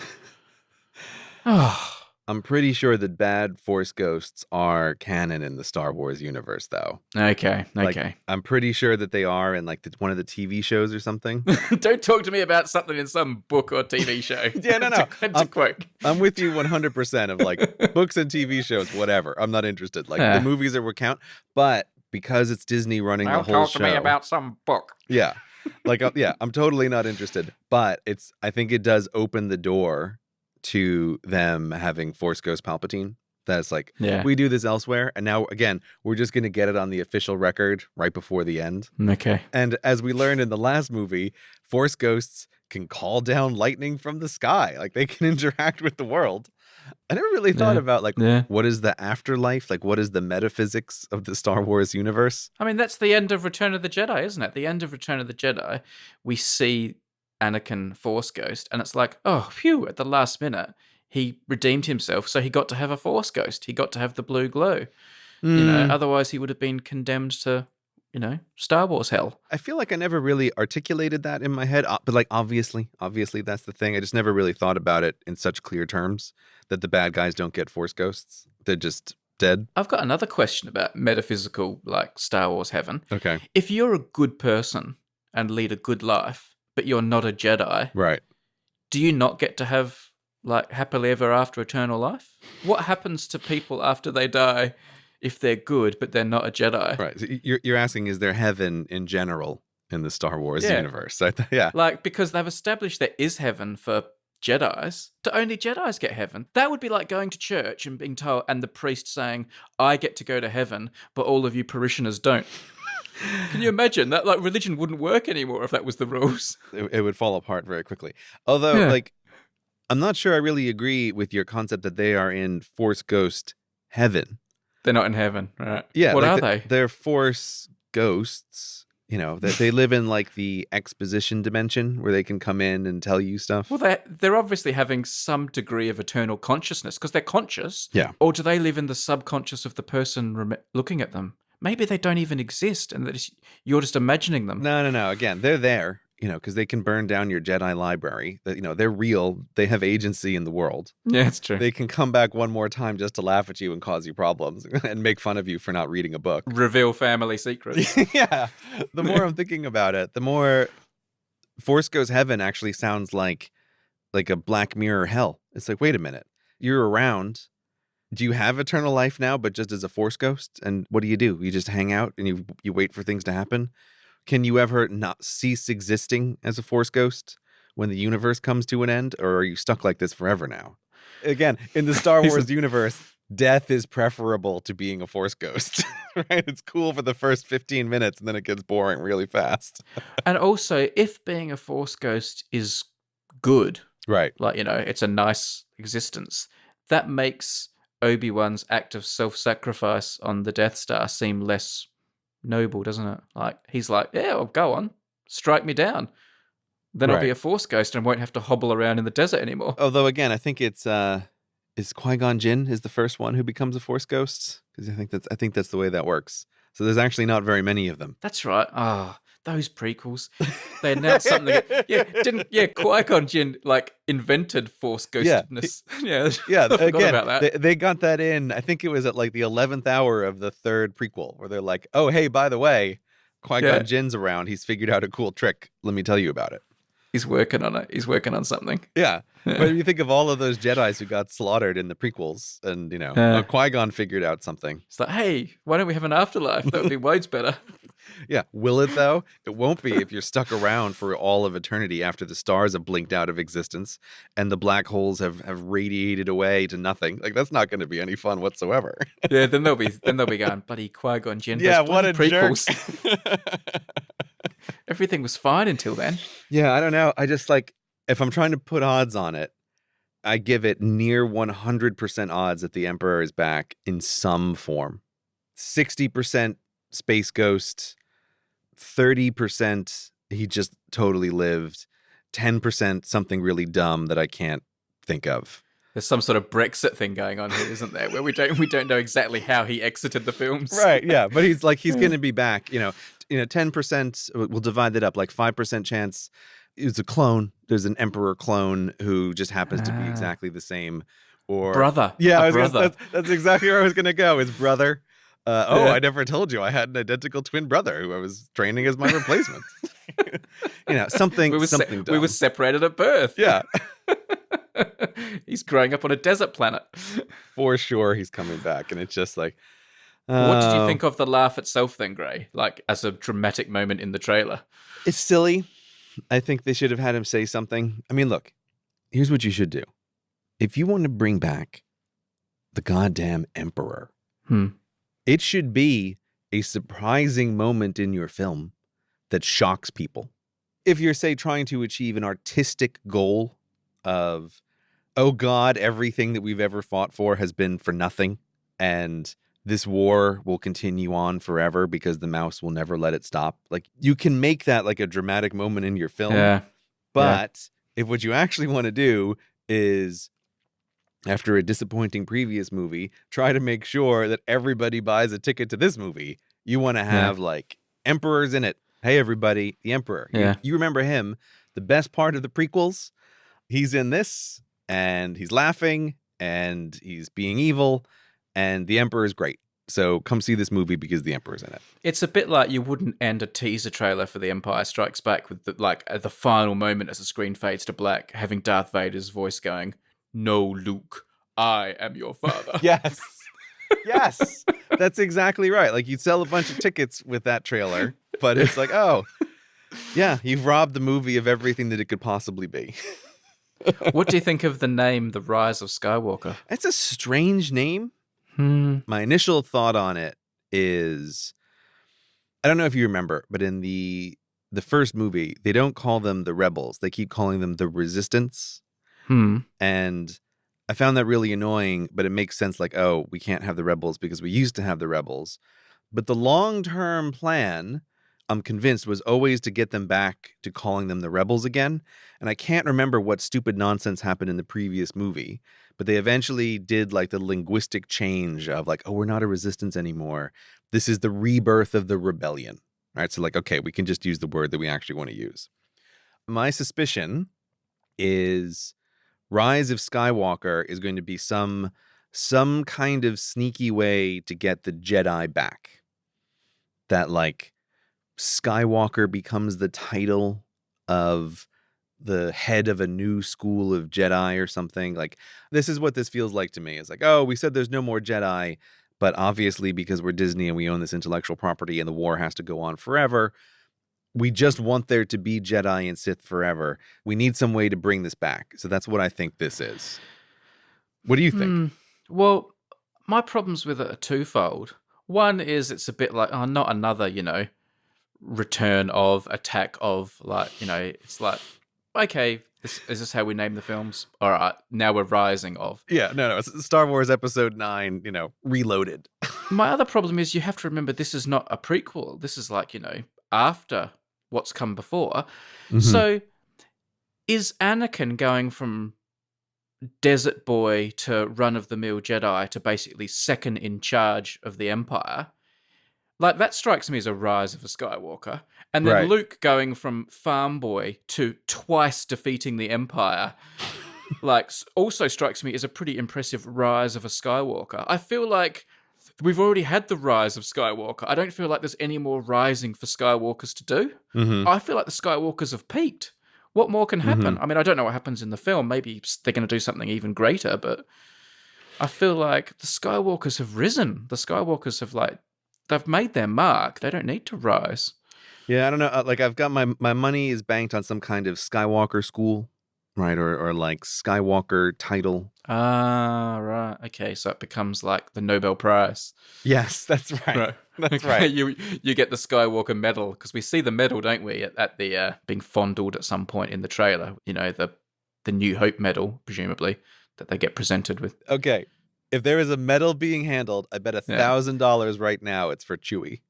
Oh. I'm pretty sure that bad Force Ghosts are canon in the Star Wars universe, though. Okay. Like, I'm pretty sure that they are in like one of the TV shows or something. Don't talk to me about something in some book or TV show. Yeah, no. to quote. I'm with you 100% of like books and TV shows, whatever. I'm not interested. Like the movies that would count, but because it's Disney running the whole Talk show. to me about some book. Yeah. Like, yeah, I'm totally not interested. But I think it does open the door to them having Force Ghost Palpatine. That's like, we do this elsewhere. And now, again, we're just going to get it on the official record right before the end. Okay. And as we learned in the last movie, Force Ghosts can call down lightning from the sky. Like, they can interact with the world. I never really thought about, like, what is the afterlife? Like, what is the metaphysics of the Star Wars universe? I mean, that's the end of Return of the Jedi, isn't it? The end of Return of the Jedi, we see Anakin Force Ghost, and it's like, oh, phew, at the last minute, he redeemed himself, so he got to have a Force Ghost. He got to have the blue glow. Otherwise he would have been condemned to, Star Wars hell. I feel like I never really articulated that in my head, but like, obviously that's the thing. I just never really thought about it in such clear terms that the bad guys don't get Force Ghosts. They're just dead. I've got another question about metaphysical, like Star Wars heaven. Okay. If you're a good person and lead a good life, but you're not a Jedi, right? Do you not get to have like happily ever after eternal life? What happens to people after they die if they're good but they're not a Jedi? Right. So you're asking, is there heaven in general in the Star Wars universe? Yeah. Like, because they've established there is heaven for Jedis? Do only Jedis get heaven? That would be like going to church and being told, and the priest saying, I get to go to heaven, but all of you parishioners don't. Can you imagine that? Like, religion wouldn't work anymore if that was the rules. It would fall apart very quickly. Although, Yeah. like, I'm not sure I really agree with your concept that they are in Force Ghost heaven. They're not in heaven, right? Yeah. What like are they? They're Force ghosts. You know, that they live in like the exposition dimension where they can come in and tell you stuff. Well, they're obviously having some degree of eternal consciousness because they're conscious. Yeah. Or do they live in the subconscious of the person looking at them? Maybe they don't even exist and that you're just imagining them. No. Again, they're there, you know, because they can burn down your Jedi library. That, you know, they're real. They have agency in the world. Yeah, it's true. They can come back one more time just to laugh at you and cause you problems and make fun of you for not reading a book. Reveal family secrets. Yeah. The more I'm thinking about it, the more Force Goes Heaven actually sounds like a Black Mirror hell. It's like, wait a minute. You're around. Do you have eternal life now, but just as a Force ghost? And what do? You just hang out and you wait for things to happen? Can you ever not cease existing as a Force ghost when the universe comes to an end? Or are you stuck like this forever now? Again, in the Star Wars universe, death is preferable to being a Force ghost, right? It's cool for the first 15 minutes and then it gets boring really fast. And also, if being a Force ghost is good, Right. like, you know, it's a nice existence, that makes Obi-Wan's act of self-sacrifice on the Death Star seem less noble, doesn't it? Like, he's like, yeah, well, go on, strike me down. Then I'll be Right. a Force ghost and won't have to hobble around in the desert anymore. Although, again, I think it's is Qui-Gon Jinn is the first one who becomes a Force ghost, because I think that's the way that works. So there's actually not very many of them. That's right. Ah, those prequels. They announced something. Qui-Gon Jinn like invented Force ghostedness. Yeah, I forgot again, about that. they got that in. I think it was at like the 11th hour of the third prequel, where they're like, "Oh, hey, by the way, Qui-Gon Yeah. Jinn's around. He's figured out a cool trick. Let me tell you about it." He's working on it. He's working on something. Yeah. But if you think of all of those Jedis who got slaughtered in the prequels, and you know, Qui-Gon figured out something. It's like, hey, why don't we have an afterlife? That would be loads better. Yeah. Will it though? It won't be if you're stuck around for all of eternity after the stars have blinked out of existence and the black holes have radiated away to nothing. Like, that's not going to be any fun whatsoever. Yeah, then they'll be going, bloody Qui-Gon Jinn. Yeah, those what a bloody jerk. prequels. Everything was fine until then. Yeah, I don't know. I just like, if I'm trying to put odds on it, I give it near 100% odds that the Emperor is back in some form. 60% Space Ghost, 30% he just totally lived, 10% something really dumb that I can't think of. There's some sort of Brexit thing going on here, isn't there? Where we don't know exactly how he exited the films. Right, yeah, but he's going to be back, you know, 10%, we'll divide that up, like 5% chance it's a clone. There's an Emperor clone who just happens to be exactly the same. Or brother. Yeah, brother. That's exactly where I was going to go. His brother. Yeah. I never told you I had an identical twin brother who I was training as my replacement. You know, something dumb. We were separated at birth. Yeah. He's growing up on a desert planet. For sure he's coming back. And it's just like... What did you think of the laugh itself then, Gray? Like, as a dramatic moment in the trailer? It's silly. I think they should have had him say something. I mean, look, here's what you should do. If you want to bring back the goddamn Emperor, it should be a surprising moment in your film that shocks people. If you're, say, trying to achieve an artistic goal of, oh God, everything that we've ever fought for has been for nothing, and this war will continue on forever because the mouse will never let it stop. Like, you can make that like a dramatic moment in your film. Yeah. But if what you actually want to do is, after a disappointing previous movie, try to make sure that everybody buys a ticket to this movie, you want to have like emperors in it. Hey, everybody, the Emperor. Yeah. You remember him. The best part of the prequels, he's in this and he's laughing and he's being evil. And the Emperor is great. So come see this movie because the Emperor's in it. It's a bit like you wouldn't end a teaser trailer for The Empire Strikes Back with the final moment as the screen fades to black, having Darth Vader's voice going, "No, Luke, I am your father." Yes. Yes. That's exactly right. Like, you'd sell a bunch of tickets with that trailer, but it's like, oh, yeah, you've robbed the movie of everything that it could possibly be. What do you think of the name, The Rise of Skywalker? It's a strange name. Hmm. My initial thought on it is, I don't know if you remember, but in the first movie, they don't call them the rebels. They keep calling them the resistance. Hmm. And I found that really annoying, but it makes sense like, oh, we can't have the rebels because we used to have the rebels. But the long-term plan, I'm convinced, was always to get them back to calling them the rebels again. And I can't remember what stupid nonsense happened in the previous movie, but they eventually did like the linguistic change of like, oh, we're not a resistance anymore. This is the rebirth of the rebellion. Right? So like, okay, we can just use the word that we actually want to use. My suspicion is Rise of Skywalker is going to be some kind of sneaky way to get the Jedi back. That like Skywalker becomes the title of the head of a new school of Jedi or something. Like, this is what this feels like to me. It's like, oh, we said there's no more Jedi, but obviously because we're Disney and we own this intellectual property and the war has to go on forever, we just want there to be Jedi and Sith forever. We need some way to bring this back. So that's what I think this is. What do you think? Hmm. Well, my problems with it are twofold. One is it's a bit like, oh, not another, return of attack of like, it's like, okay, is this how we name the films? All right, now we're rising of. Yeah, no, it's Star Wars Episode 9, reloaded. My other problem is you have to remember this is not a prequel. This is like, after what's come before. Mm-hmm. So is Anakin going from desert boy to run of the mill Jedi to basically second in charge of the Empire? Like, that strikes me as a rise of a Skywalker. And then Right. Luke going from farm boy to twice defeating the Empire, like, also strikes me as a pretty impressive rise of a Skywalker. I feel like we've already had the rise of Skywalker. I don't feel like there's any more rising for Skywalkers to do. Mm-hmm. I feel like the Skywalkers have peaked. What more can happen? Mm-hmm. I mean, I don't know what happens in the film. Maybe they're going to do something even greater, but I feel like the Skywalkers have risen. The Skywalkers have, like, they've made their mark. They don't need to rise. Yeah, I don't know. Like, I've got my money is banked on some kind of Skywalker school, right? Or like Skywalker title. Ah, right. Okay, so it becomes like the Nobel Prize. Yes, that's right. Right. That's Okay, right. you get the Skywalker medal because we see the medal, don't we, at the being fondled at some point in the trailer. The New Hope medal, presumably, that they get presented with. Okay. If there is a medal being handled, I bet Yeah. $1,000 right now it's for Chewie.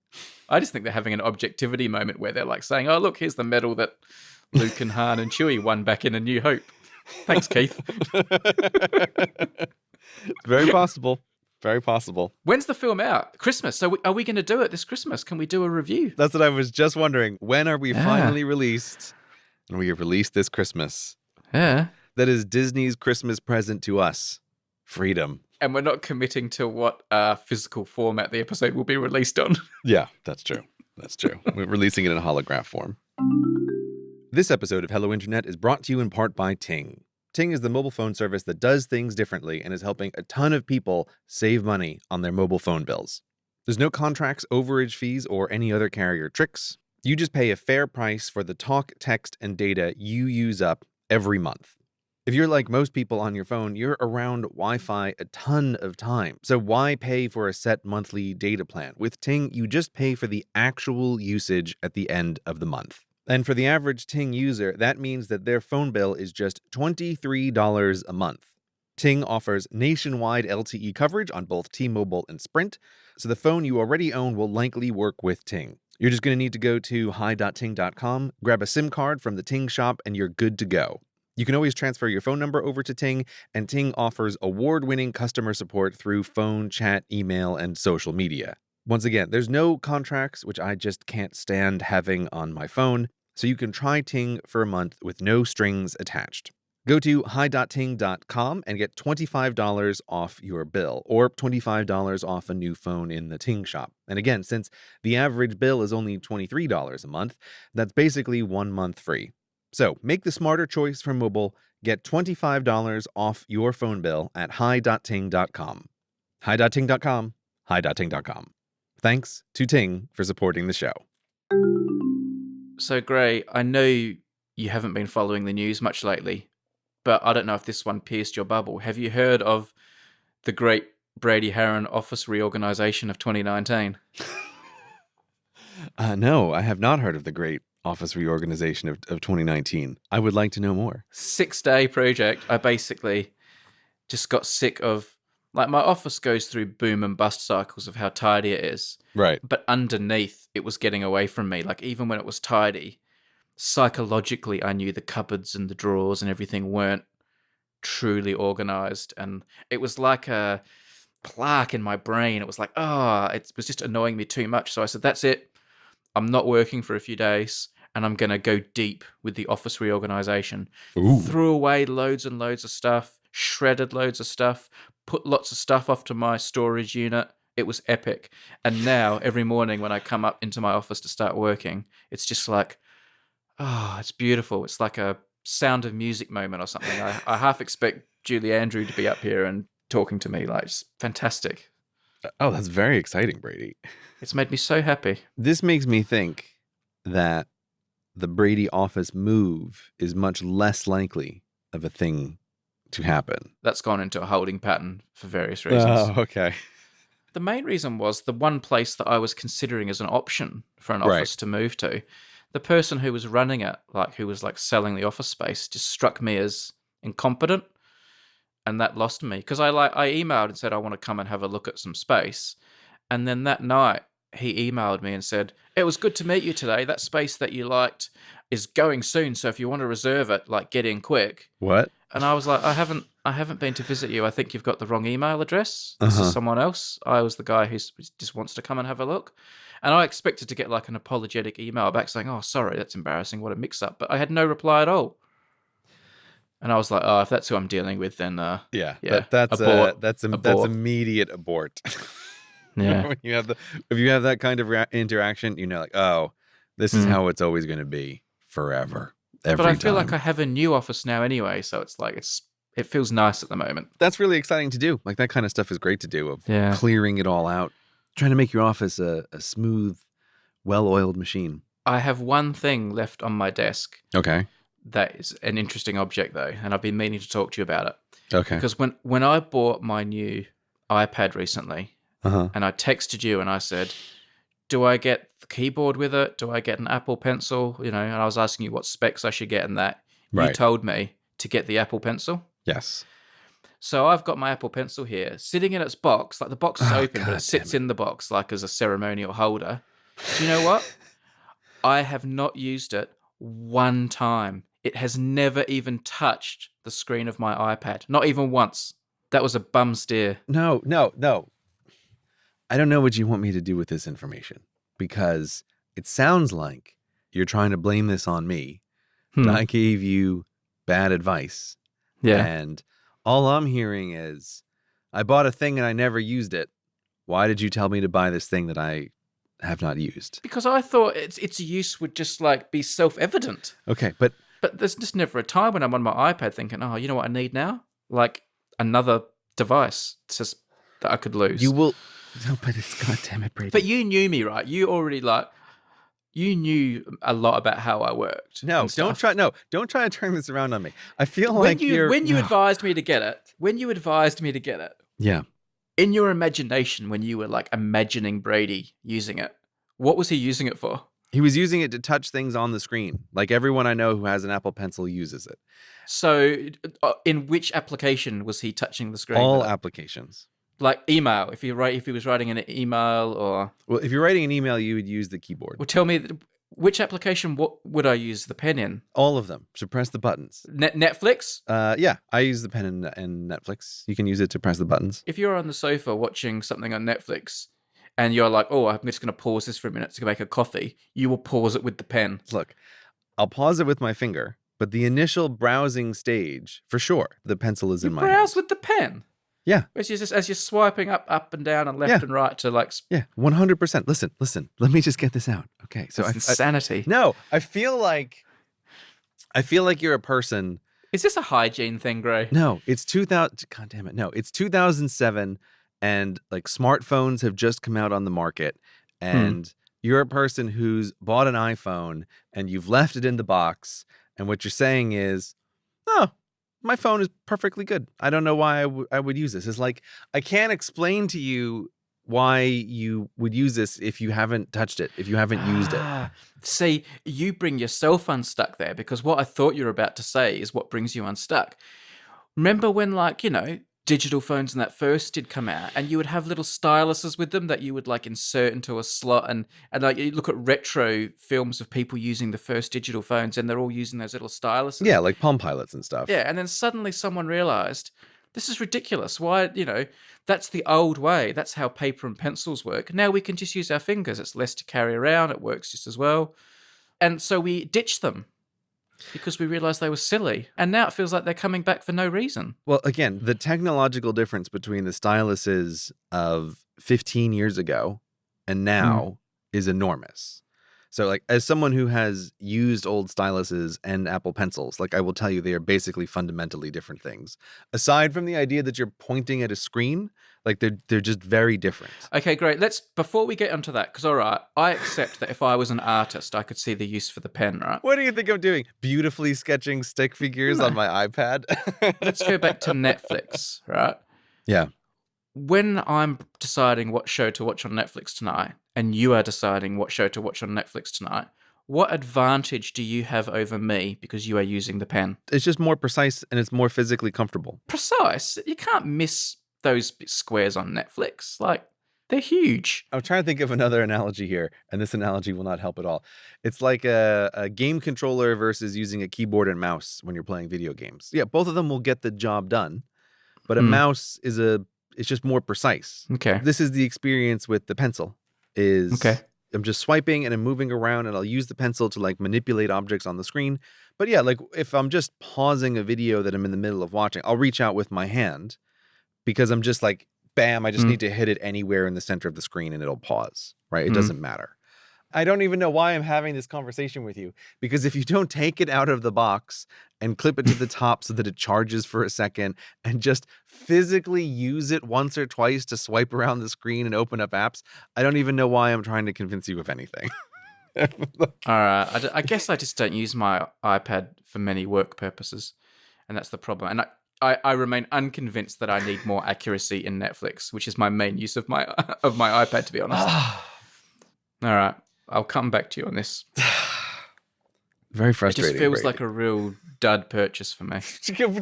I just think they're having an objectivity moment where they're like saying, "Oh, look, here's the medal that Luke and Han and Chewie won back in A New Hope." Thanks, Keith. Very possible. Very possible. When's the film out? Christmas. So are we going to do it this Christmas? Can we do a review? That's what I was just wondering. When are we Yeah. finally released? And we are released this Christmas. Yeah. That is Disney's Christmas present to us. Freedom. And we're not committing to what physical format the episode will be released on. Yeah, that's true. That's true. We're releasing it in a holograph form. This episode of Hello Internet is brought to you in part by Ting. Ting is the mobile phone service that does things differently and is helping a ton of people save money on their mobile phone bills. There's no contracts, overage fees, or any other carrier tricks. You just pay a fair price for the talk, text, and data you use up every month. If you're like most people on your phone, you're around Wi-Fi a ton of time. So why pay for a set monthly data plan? With Ting, you just pay for the actual usage at the end of the month. And for the average Ting user, that means that their phone bill is just $23 a month. Ting offers nationwide LTE coverage on both T-Mobile and Sprint, so the phone you already own will likely work with Ting. You're just going to need to go to hi.ting.com, grab a SIM card from the Ting shop, and you're good to go. You can always transfer your phone number over to Ting, and Ting offers award-winning customer support through phone, chat, email, and social media. Once again, there's no contracts, which I just can't stand having on my phone, so you can try Ting for a month with no strings attached. Go to hi.ting.com and get $25 off your bill, or $25 off a new phone in the Ting shop. And again, since the average bill is only $23 a month, that's basically 1 month free. So make the smarter choice for mobile. Get $25 off your phone bill at hi.ting.com. Hi.ting.com. Hi.ting.com. Thanks to Ting for supporting the show. So, Gray, I know you haven't been following the news much lately, but I don't know if this one pierced your bubble. Have you heard of the great Brady Haran office reorganization of 2019? No, I have not heard of the great office reorganization of 2019. I would like to know more. 6-day project. I basically just got sick of, like, my office goes through boom and bust cycles of how tidy it is. Right. But underneath, it was getting away from me. Like, even when it was tidy, psychologically, I knew the cupboards and the drawers and everything weren't truly organized. And it was like a plaque in my brain. It was like, it was just annoying me too much. So I said, that's it. I'm not working for a few days, and I'm going to go deep with the office reorganization. Ooh. Threw away loads and loads of stuff, shredded loads of stuff, put lots of stuff off to my storage unit. It was epic. And now, every morning when I come up into my office to start working, it's just like, it's beautiful. It's like a Sound of Music moment or something. I half expect Julie Andrew to be up here and talking to me. Like, it's fantastic. Oh, that's very exciting, Brady. It's made me so happy. This makes me think that the Brady office move is much less likely of a thing to happen. That's gone into a holding pattern for various reasons. Oh, okay. The main reason was the one place that I was considering as an option for an office to move to. The person who was running it, who was selling the office space, just struck me as incompetent, and that lost me. Because I emailed and said I want to come and have a look at some space, and then that night he emailed me and said, it was good to meet you today. That space that you liked is going soon, so if you want to reserve it, get in quick. What? And I was like, I haven't been to visit you. I think you've got the wrong email address. This is someone else. I was the guy who just wants to come and have a look. And I expected to get an apologetic email back saying, oh, sorry, that's embarrassing. What a mix-up. But I had no reply at all. And I was like, if that's who I'm dealing with, then that's abort. That's immediate abort. Yeah. When if you have that kind of interaction, this is how it's always going to be forever. But I feel like I have a new office now anyway, so it's it feels nice at the moment. That's really exciting to do. That kind of stuff is great to do, of clearing it all out, trying to make your office a smooth, well-oiled machine. I have one thing left on my desk. Okay. That is an interesting object, though, and I've been meaning to talk to you about it. Okay. Because when I bought my new iPad recently, and I texted you and I said, do I get the keyboard with it? Do I get an Apple Pencil? And I was asking you what specs I should get in that. Right. You told me to get the Apple Pencil. Yes. So I've got my Apple Pencil here, sitting in its box. The box is open, but it sits in the box as a ceremonial holder. Do you know what? I have not used it one time. It has never even touched the screen of my iPad. Not even once. That was a bum steer. No. I don't know what you want me to do with this information, because it sounds like you're trying to blame this on me. I gave you bad advice. Yeah. And all I'm hearing is, I bought a thing and I never used it. Why did you tell me to buy this thing that I have not used? Because I thought its use would just be self-evident. Okay, but there's just never a time when I'm on my iPad thinking, you know what I need now? Another device that I could lose. You will. No, but it's goddamn it, Brady. But you knew me, right? You already you knew a lot about how I worked. No, don't try to turn this around on me. I feel when you advised me to get it. Yeah. In your imagination, when you were imagining Brady using it, what was he using it for? He was using it to touch things on the screen. Everyone I know who has an Apple Pencil uses it. So, in which application was he touching the screen? All applications. Email. If he was writing an email, or if you're writing an email, you would use the keyboard. Well, tell me which application. What would I use the pen in? All of them. To press the buttons. Netflix. Yeah, I use the pen in Netflix. You can use it to press the buttons. If you're on the sofa watching something on Netflix, and you're like, I'm just going to pause this for a minute to make a coffee, you will pause it with the pen. Look, I'll pause it with my finger, but the initial browsing stage, for sure, the pencil is in my hand. Browse with the pen. Yeah. As you're swiping up and down and left and right to Yeah, 100%. Listen. Let me just get this out. Okay. So it's insanity. No, I feel like you're a person. Is this a hygiene thing, Gray? No, it's 2000. God damn it. No, it's 2007, and smartphones have just come out on the market, and you're a person who's bought an iPhone and you've left it in the box, and what you're saying is, my phone is perfectly good. I don't know why I would use this. It's like, I can't explain to you why you would use this if you haven't touched it, if you haven't used it. See, you bring yourself unstuck there, because what I thought you were about to say is what brings you unstuck. Remember when, like, digital phones and that first did come out, and you would have little styluses with them that you would like insert into a slot, and like you look at retro films of people using the first digital phones, and they're all using those little styluses. Yeah, like Palm Pilots and stuff. Yeah, and then suddenly someone realized, this is ridiculous. Why, that's the old way. That's how paper and pencils work. Now we can just use our fingers. It's less to carry around. It works just as well. And so we ditched them because we realized they were silly. And now it feels like they're coming back for no reason. Well, again, the technological difference between the styluses of 15 years ago and now is enormous. So, like, as someone who has used old styluses and Apple Pencils, like, I will tell you they are basically fundamentally different things. Aside from the idea that you're pointing at a screen, like, they're just very different. Okay, great. Before we get onto that, because, all right, I accept that if I was an artist, I could see the use for the pen, right? What do you think I'm doing? Beautifully sketching stick figures on my iPad? Let's go back to Netflix, right? Yeah. When I'm deciding what show to watch on Netflix tonight, and you are deciding what show to watch on Netflix tonight, what advantage do you have over me because you are using the pen? It's just more precise and it's more physically comfortable. Precise? You can't miss those squares on Netflix. Like, they're huge. I'm trying to think of another analogy here, and this analogy will not help at all. It's like a game controller versus using a keyboard and mouse when you're playing video games. Yeah, both of them will get the job done, but a mouse it's just more precise. Okay. This is the experience with the pencil. I'm just swiping and I'm moving around, and I'll use the pencil to like manipulate objects on the screen. But yeah, like if I'm just pausing a video that I'm in the middle of watching, I'll reach out with my hand because I'm just like, bam, I just need to hit it anywhere in the center of the screen and it'll pause, right? It doesn't matter. I don't even know why I'm having this conversation with you, because if you don't take it out of the box and clip it to the top so that it charges for a second and just physically use it once or twice to swipe around the screen and open up apps, I don't even know why I'm trying to convince you of anything. All right. I guess I just don't use my iPad for many work purposes, and that's the problem. And I remain unconvinced that I need more accuracy in Netflix, which is my main use of my iPad, to be honest. All right. I'll come back to you on this. Very frustrating. It just feels like a real dud purchase for me.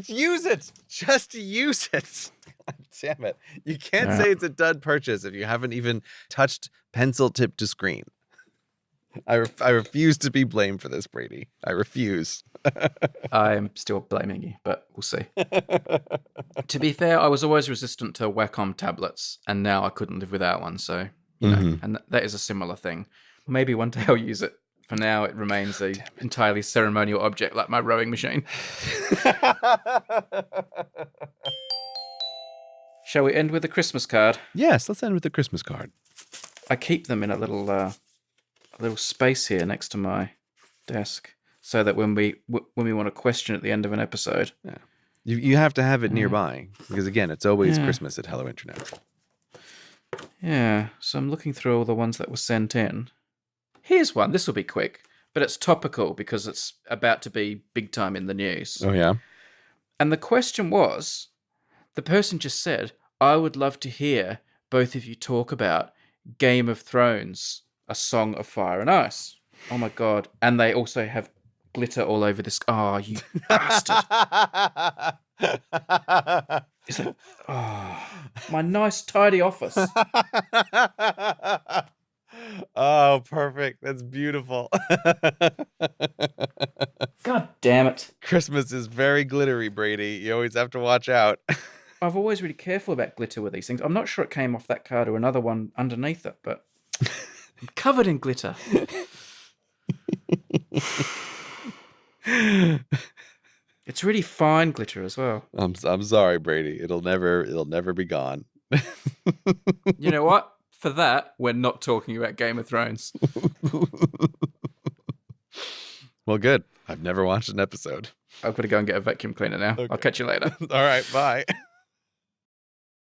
Use it. Just use it. God damn it. You can't say it's a dud purchase if you haven't even touched pencil tip to screen. I refuse to be blamed for this, Brady. I refuse. I'm still blaming you, but we'll see. To be fair, I was always resistant to Wacom tablets, and now I couldn't live without one. So, and that is a similar thing. Maybe one day I'll use it. For now, it remains a entirely ceremonial object like my rowing machine. Shall we end with a Christmas card? Yes, let's end with a Christmas card. I keep them in a little space here next to my desk, so that when we want a question at the end of an episode, you have to have it nearby, because again, it's always Christmas at Hello Internet. Yeah, so I'm looking through all the ones that were sent in. Here's one. This will be quick, but it's topical because it's about to be big time in the news. Oh, yeah? And the question was, the person just said, I would love to hear both of you talk about Game of Thrones, A Song of Fire and Ice. Oh, my God. And they also have glitter all over this. Oh, you bastard. Is that... Oh, my nice, tidy office. Oh, perfect. That's beautiful. God damn it. Christmas is very glittery, Brady. You always have to watch out. I'm always really careful about glitter with these things. I'm not sure it came off that card or another one underneath it, but I'm covered in glitter. It's really fine glitter as well. I'm sorry, Brady. It'll never be gone. You know what? For that, we're not talking about Game of Thrones. Well, good. I've never watched an episode. I've got to go and get a vacuum cleaner now. Okay. I'll catch you later. All right, bye.